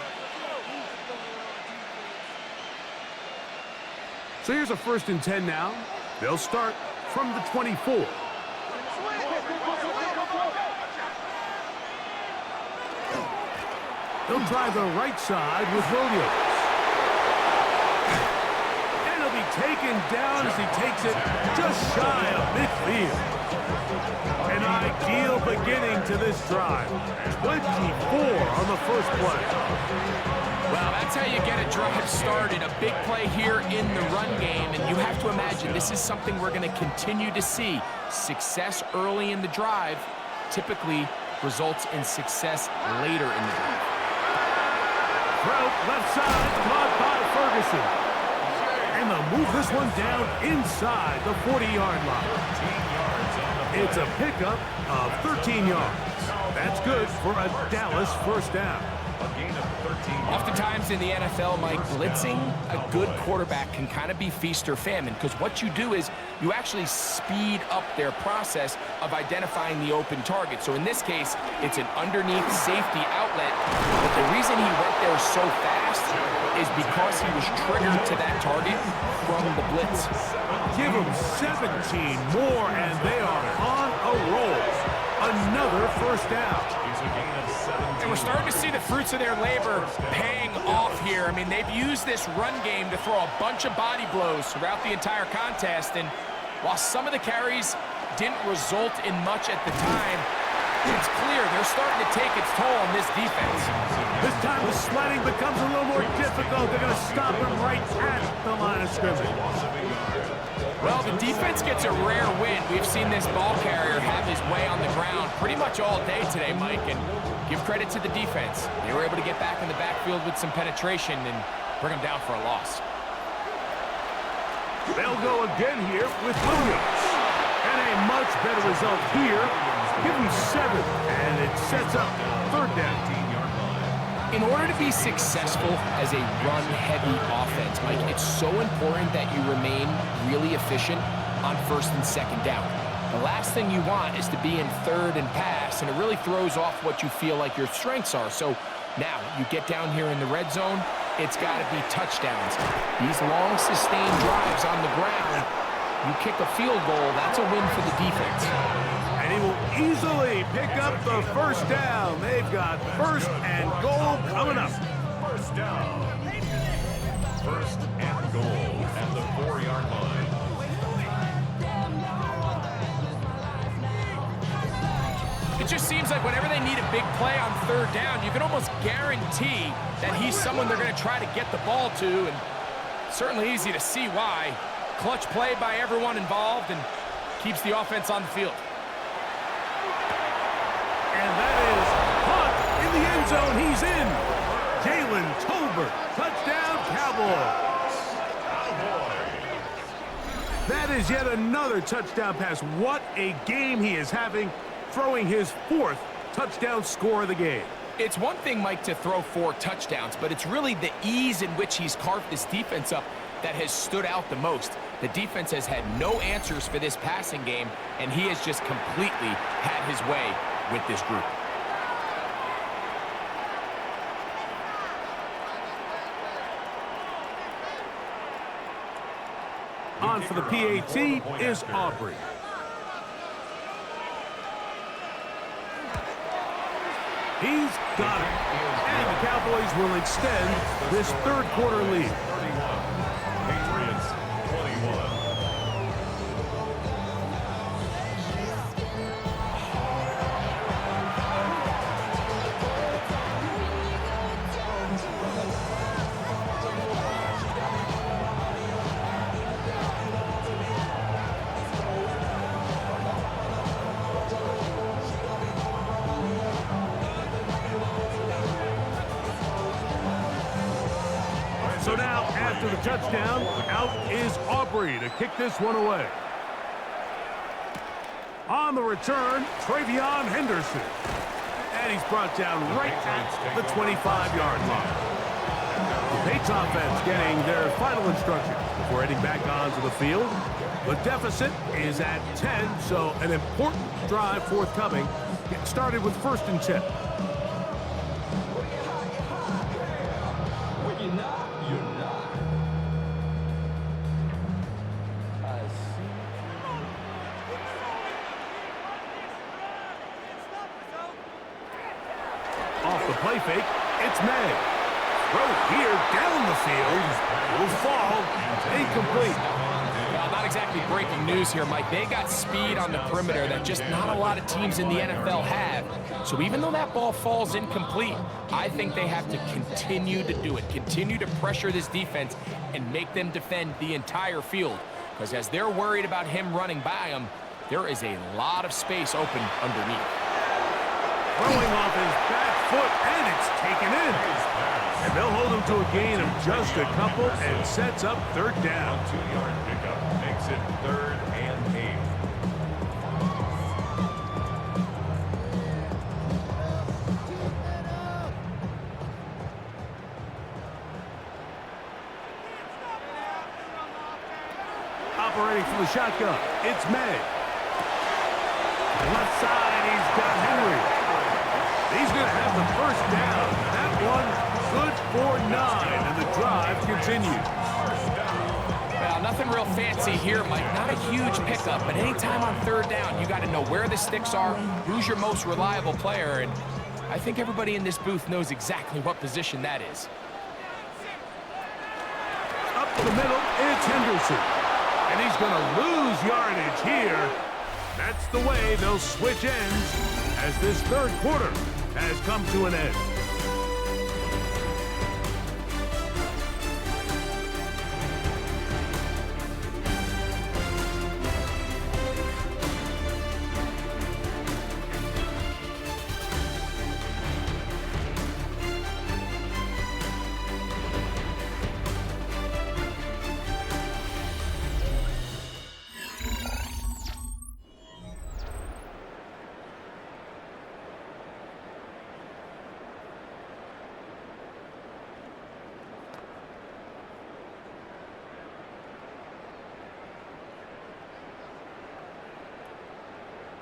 So here's a 1st and 10 now. They'll start from the 24. He'll try the right side with Williams. And he'll be taken down as he takes it just shy of midfield. An ideal beginning to this drive. 24 on the first play. Well, that's how you get a drive started. A big play here in the run game, and you have to imagine this is something we're going to continue to see. Success early in the drive typically results in success later in the drive. Throw left side, caught by Ferguson. And they'll move this one down inside the 40-yard line. It's a pickup of 13 yards. That's good for a Dallas first down. Oftentimes in the NFL, Mike, blitzing a good quarterback can kind of be feast or famine, because what you do is you actually speed up their process of identifying the open target. So in this case, it's an underneath safety outlet, but the reason he went there so fast is because he was triggered to that target from the blitz. Give them 17 more, and they are on a roll. Another first down. And we're starting to see the fruits of their labor paying off here. I mean, they've used this run game to throw a bunch of body blows throughout the entire contest. And while some of the carries didn't result in much at the time, it's clear they're starting to take its toll on this defense. This time the sledding becomes a little more difficult. They're going to stop him right at the line of scrimmage. Well, the defense gets a rare win. We've seen this ball carrier have his way on the ground pretty much all day today, Mike, and give credit to the defense. They were able to get back in the backfield with some penetration and bring them down for a loss. They'll go again here with Williams. And a much better result here. Give him 7, and it sets up third down. In order to be successful as a run-heavy offense, Mike, it's so important that you remain really efficient on 1st and 2nd down. The last thing you want is to be in 3rd and pass, and it really throws off what you feel like your strengths are. So now you get down here in the red zone, it's got to be touchdowns. These long, sustained drives on the ground, you kick a field goal, that's a win for the defense. And he will easily pick up the first down. They've got 1st and goal coming up. First down. 1st and goal at the 4-yard line. It just seems like whenever they need a big play on 3rd down, you can almost guarantee that he's someone they're going to try to get the ball to, and certainly easy to see why. Clutch play by everyone involved and keeps the offense on the field. And that is caught in the end zone. He's in. Jalen Tolbert, touchdown Cowboys. That is yet another touchdown pass. What a game he is having, throwing his 4th touchdown score of the game. It's one thing, Mike, to throw 4 touchdowns, but it's really the ease in which he's carved this defense up that has stood out the most. The defense has had no answers for this passing game, and he has just completely had his way with this group. On for the PAT is Aubrey. He's got it. And the Cowboys will extend this 3rd quarter lead. 31. Patriots 21. So now, after the touchdown, out is Aubrey to kick this one away. On the return, Travion Henderson. And he's brought down right at the 25-yard line. The Patriots offense getting their final instructions before heading back onto the field. The deficit is at 10, so an important drive forthcoming. Get started with 1st and 10. Off the play fake, it's May. Throw here down the field. Will fall. Incomplete. Well, not exactly breaking news here, Mike. They got speed on the perimeter that just not a lot of teams in the NFL have. So even though that ball falls incomplete, I think they have to continue to do it. Continue to pressure this defense and make them defend the entire field. Because as they're worried about him running by them, there is a lot of space open underneath. Throwing off his back foot, and it's taken in. And they'll hold him to a gain of just a couple and sets up 3rd down. 2-yard pickup makes it 3rd and 8. Operating from the shotgun, it's May. Left side, he's got Henry. He's going to have the 1st down. That one good for 9, and the drive continues. Well, nothing real fancy here, Mike. Not a huge pickup, but anytime on 3rd down, you got to know where the sticks are, who's your most reliable player, and I think everybody in this booth knows exactly what position that is. Up the middle, it's Henderson. And he's going to lose yardage here. That's the way they'll switch ends as this 3rd quarter has come to an end.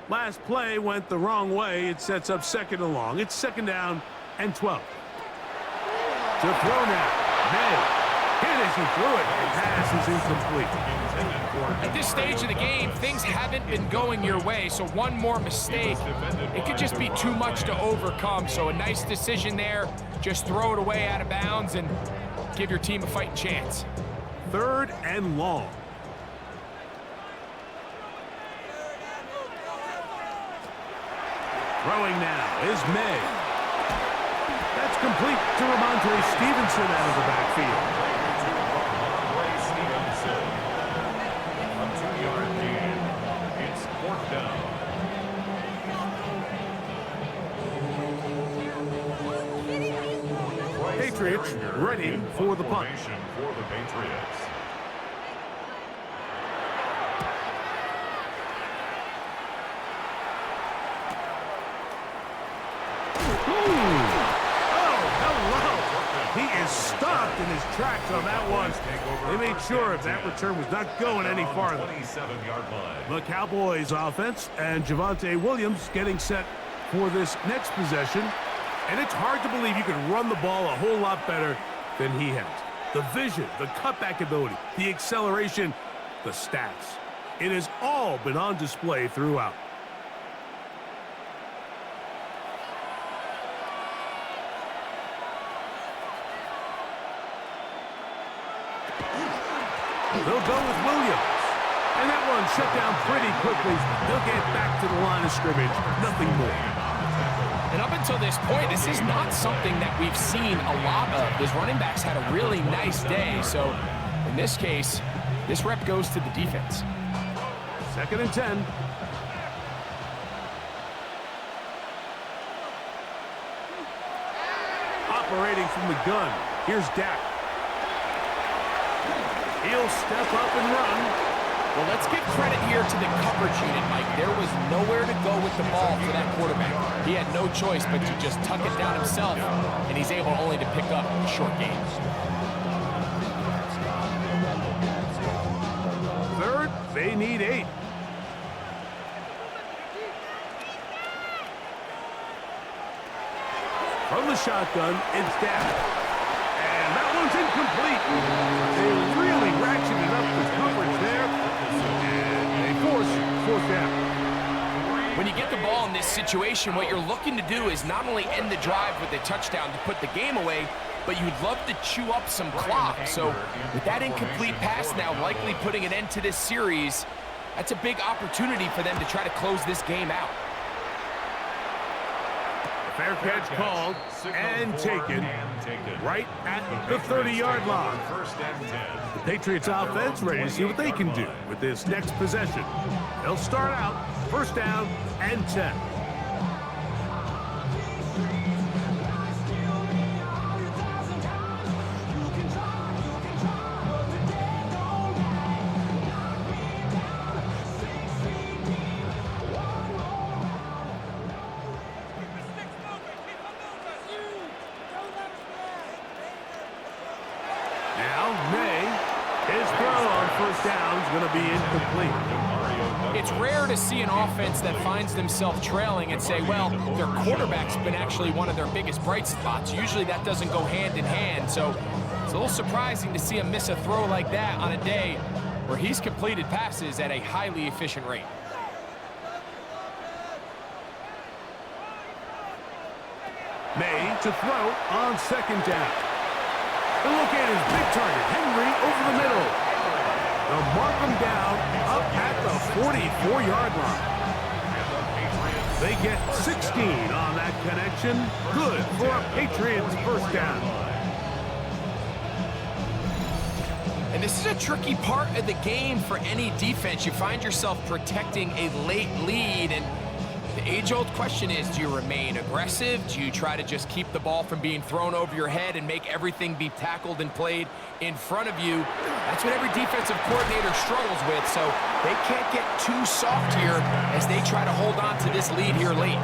Last play went the wrong way. It sets up 2nd and long. It's 2nd down and 12. To throw now. May. Hit as he threw it. The pass is incomplete. At this stage of the game, things haven't been going your way, so one more mistake, it could just be too much to overcome. So a nice decision there. Just throw it away out of bounds and give your team a fighting chance. 3rd and long. Throwing now is May. That's complete to Ramondre Stevenson out of the backfield. Stevenson. A 2-yard gain. It's 4th down. Patriots ready for the punt. Formation for the Patriots. He is stopped in his tracks on that one. They made sure that return was not going any farther. 27-yard line. The Cowboys offense and Javonte Williams getting set for this next possession. And it's hard to believe you can run the ball a whole lot better than he has. The vision, the cutback ability, the acceleration, the stats. It has all been on display throughout. They'll go with Williams. And that one shut down pretty quickly. They'll get back to the line of scrimmage. Nothing more. And up until this point, this is not something that we've seen a lot of. Those running backs had a really nice day. So in this case, this rep goes to the defense. 2nd and 10. Operating from the gun. Here's Dak. He'll step up and run. Well, let's give credit here to the coverage unit, Mike. There was nowhere to go with the ball for that quarterback. He had no choice but to just tuck it down himself, and he's able only to pick up a short gain. Third, they need 8. From the shotgun, it's down. And that one's incomplete. They really ratcheted up the coverage there. And they force 4th down. When you get the ball in this situation, what you're looking to do is not only end the drive with a touchdown to put the game away, but you'd love to chew up some clock. So with that incomplete pass now likely putting an end to this series, that's a big opportunity for them to try to close this game out. Fair catch called and taken right at the 30-yard line. The Patriots offense ready to see what they can do with this next possession. They'll start out 1st down and 10. Going to be incomplete. It's rare to see an offense that finds themselves trailing and say, well, their quarterback's been actually one of their biggest bright spots. Usually that doesn't go hand in hand, so it's a little surprising to see him miss a throw like that on a day where he's completed passes at a highly efficient rate. May to throw on 2nd down. The look at his big target, Henry, over the middle. They'll mark him down up at the 44-yard line. They get 16 on that connection. Good for a Patriots 1st down. And this is a tricky part of the game for any defense. You find yourself protecting a late lead, and the age-old question is, do you remain aggressive? Do you try to just keep the ball from being thrown over your head and make everything be tackled and played in front of you? That's what every defensive coordinator struggles with, so they can't get too soft here as they try to hold on to this lead here late.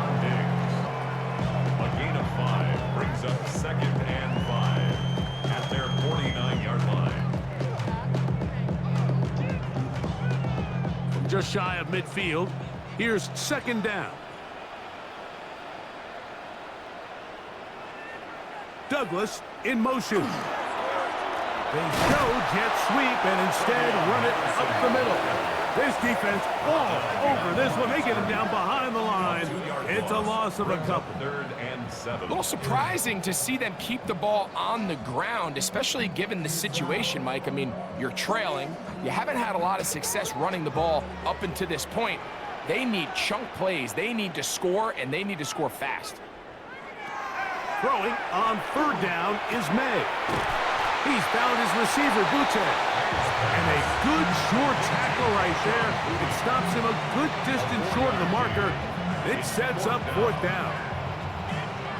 A gain of 5 brings up 2nd and 5 at their 49-yard line. From just shy of midfield, here's 2nd down. Douglas in motion. They show jet sweep and instead run it up the middle. This defense all over this one. They get him down behind the line. It's a loss of a couple. 3rd and 7. A little surprising to see them keep the ball on the ground, especially given the situation, Mike. I mean, you're trailing. You haven't had a lot of success running the ball up until this point. They need chunk plays. They need to score, and they need to score fast. Throwing on 3rd down is May. He's found his receiver, Butte. And a good short tackle right there. It stops him a good distance short of the marker. It sets up 4th down.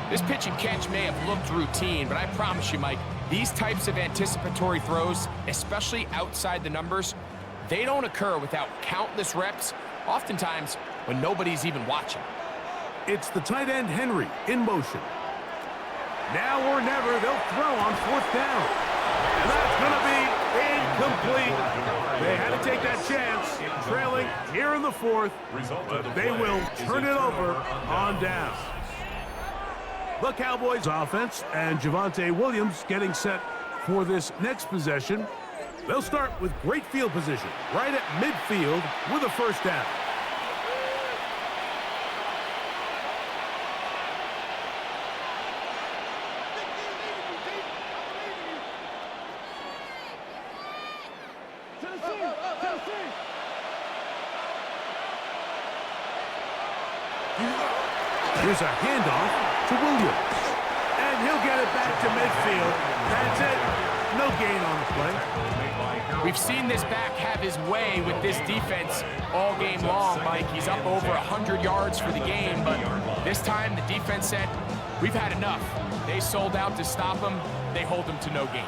This pitch and catch may have looked routine, but I promise you, Mike, these types of anticipatory throws, especially outside the numbers, they don't occur without countless reps, oftentimes when nobody's even watching. It's the tight end, Henry, in motion. Now or never, they'll throw on 4th down. And that's going to be incomplete. They had to take that chance, trailing here in the 4th, but they will turn it over on down. The Cowboys offense and Javonte Williams getting set for this next possession. They'll start with great field position right at midfield with a 1st down. Here's a handoff to Williams. And he'll get it back to midfield. That's it. No gain on the play. We've seen this back have his way with this defense all game long, Mike. He's up over 100 yards for the game, but this time the defense said, we've had enough. They sold out to stop him. They hold him to no gain.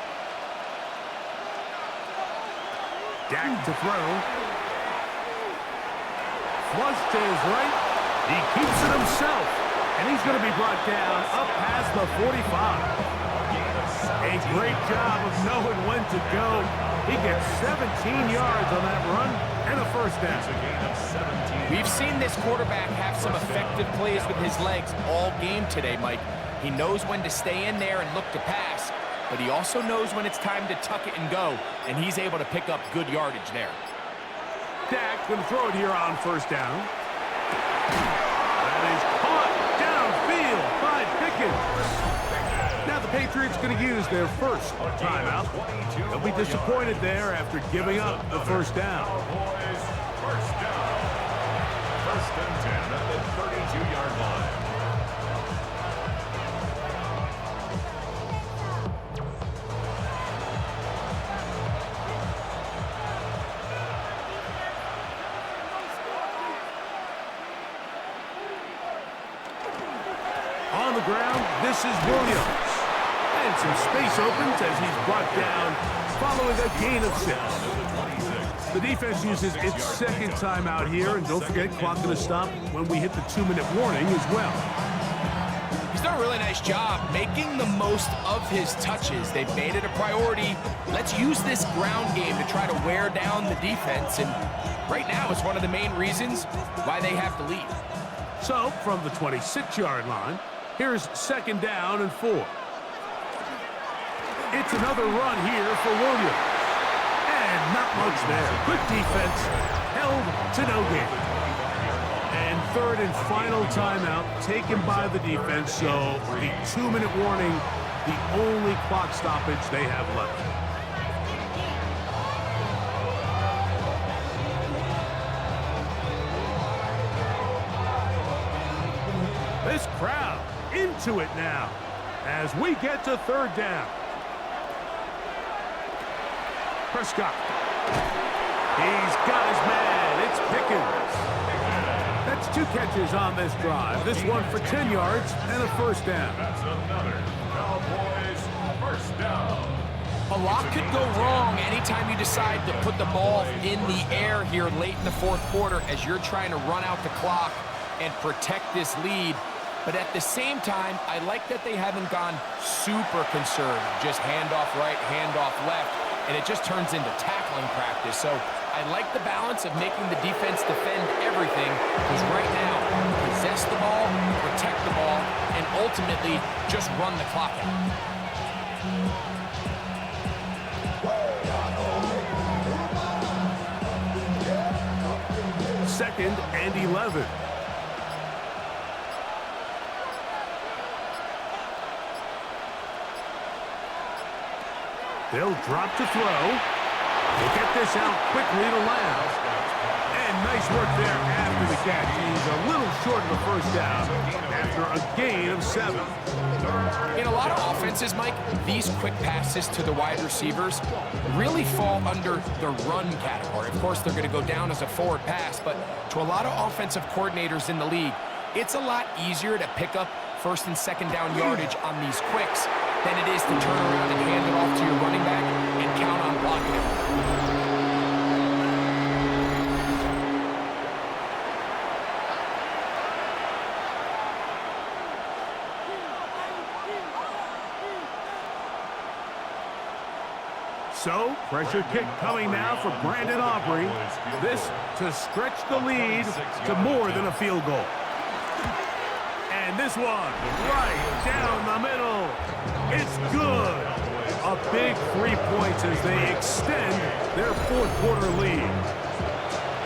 Dak to throw. Flush to his right. He keeps it himself. And he's going to be brought down up past the 45. A great job of knowing when to go. He gets 17 yards on that run and a first down. We've seen this quarterback have some effective plays with his legs all game today, Mike. He knows when to stay in there and look to pass, but he also knows when it's time to tuck it and go, and he's able to pick up good yardage there. Dak going to throw it here on first down. That is caught downfield by Pickens. Now the Patriots going to use their first timeout. They'll be disappointed there after giving up the first down. Cowboys, first down. First and 10 at the 32-yard line. On the ground, this is Williams. And some space opens as he's brought down following a gain of 6. The defense uses its second timeout here, and don't forget, clock going to stop when we hit the 2-minute warning as well. He's done a really nice job making the most of his touches. They've made it a priority. Let's use this ground game to try to wear down the defense, and right now it's one of the main reasons why they have the lead. So, from the 26-yard line, here's second down and 4. It's another run here for Williams. And not much there. Good defense, held to no gain. And third and final timeout taken by the defense, so the 2-minute warning, the only clock stoppage they have left. This crowd into it now as we get to third down. Prescott. He's got his man. It's Pickens. That's 2 catches on this drive. This one for 10 yards and a first down. That's another Cowboys first down. A lot could go wrong anytime you decide to put the ball in the air here late in the fourth quarter as you're trying to run out the clock and protect this lead. But at the same time, I like that they haven't gone super conservative. Just handoff right, handoff left, and it just turns into tackling practice. So I like the balance of making the defense defend everything, because right now, possess the ball, protect the ball, and ultimately just run the clock out. Second and 11. They'll drop to throw. They'll get this out quickly to Lamb. And nice work there after the catch. He's a little short of the first down after a gain of 7. In a lot of offenses, Mike, these quick passes to the wide receivers really fall under the run category. Of course, they're going to go down as a forward pass, but to a lot of offensive coordinators in the league, it's a lot easier to pick up first and second down yardage on these quicks than it is to turn around and hand it off to your running back and count on blocking it. So, pressure kick coming now for Brandon Aubrey. This to stretch the lead to more than a field goal. And this one, right down the middle. It's good. A big 3 points as they extend their fourth quarter lead.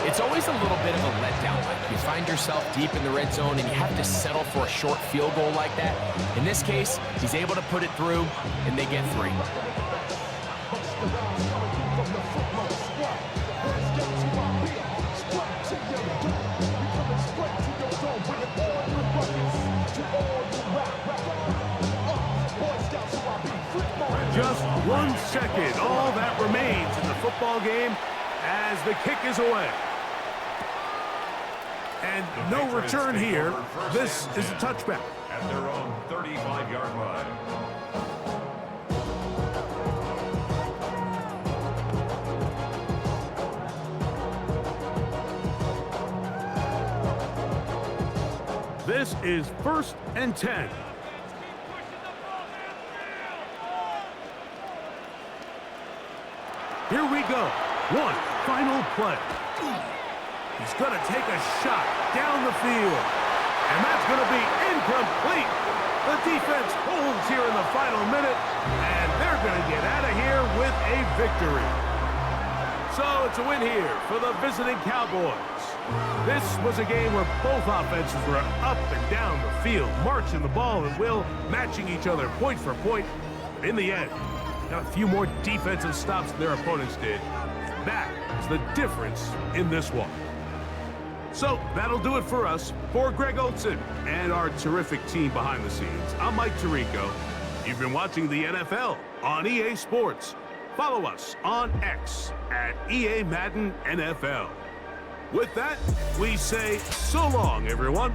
It's always a little bit of a letdown. Like you find yourself deep in the red zone and you have to settle for a short field goal like that. In this case, he's able to put it through, and they get 3. Just 1 second, all that remains in the football game as the kick is away. And no return here. This is a touchback. At their own 35-yard line. This is 1st and 10. Here we go. One final play. He's going to take a shot down the field. And that's going to be incomplete. The defense holds here in the final minute, and they're going to get out of here with a victory. So it's a win here for the visiting Cowboys. This was a game where both offenses were up and down the field, marching the ball at will, matching each other point for point. But in the end, got a few more defensive stops than their opponents did. That is the difference in this one. So that'll do it for us. For Greg Olson and our terrific team behind the scenes, I'm Mike Tirico. You've been watching the NFL on EA Sports. Follow us on X at EA Madden NFL. With that, we say so long, everyone.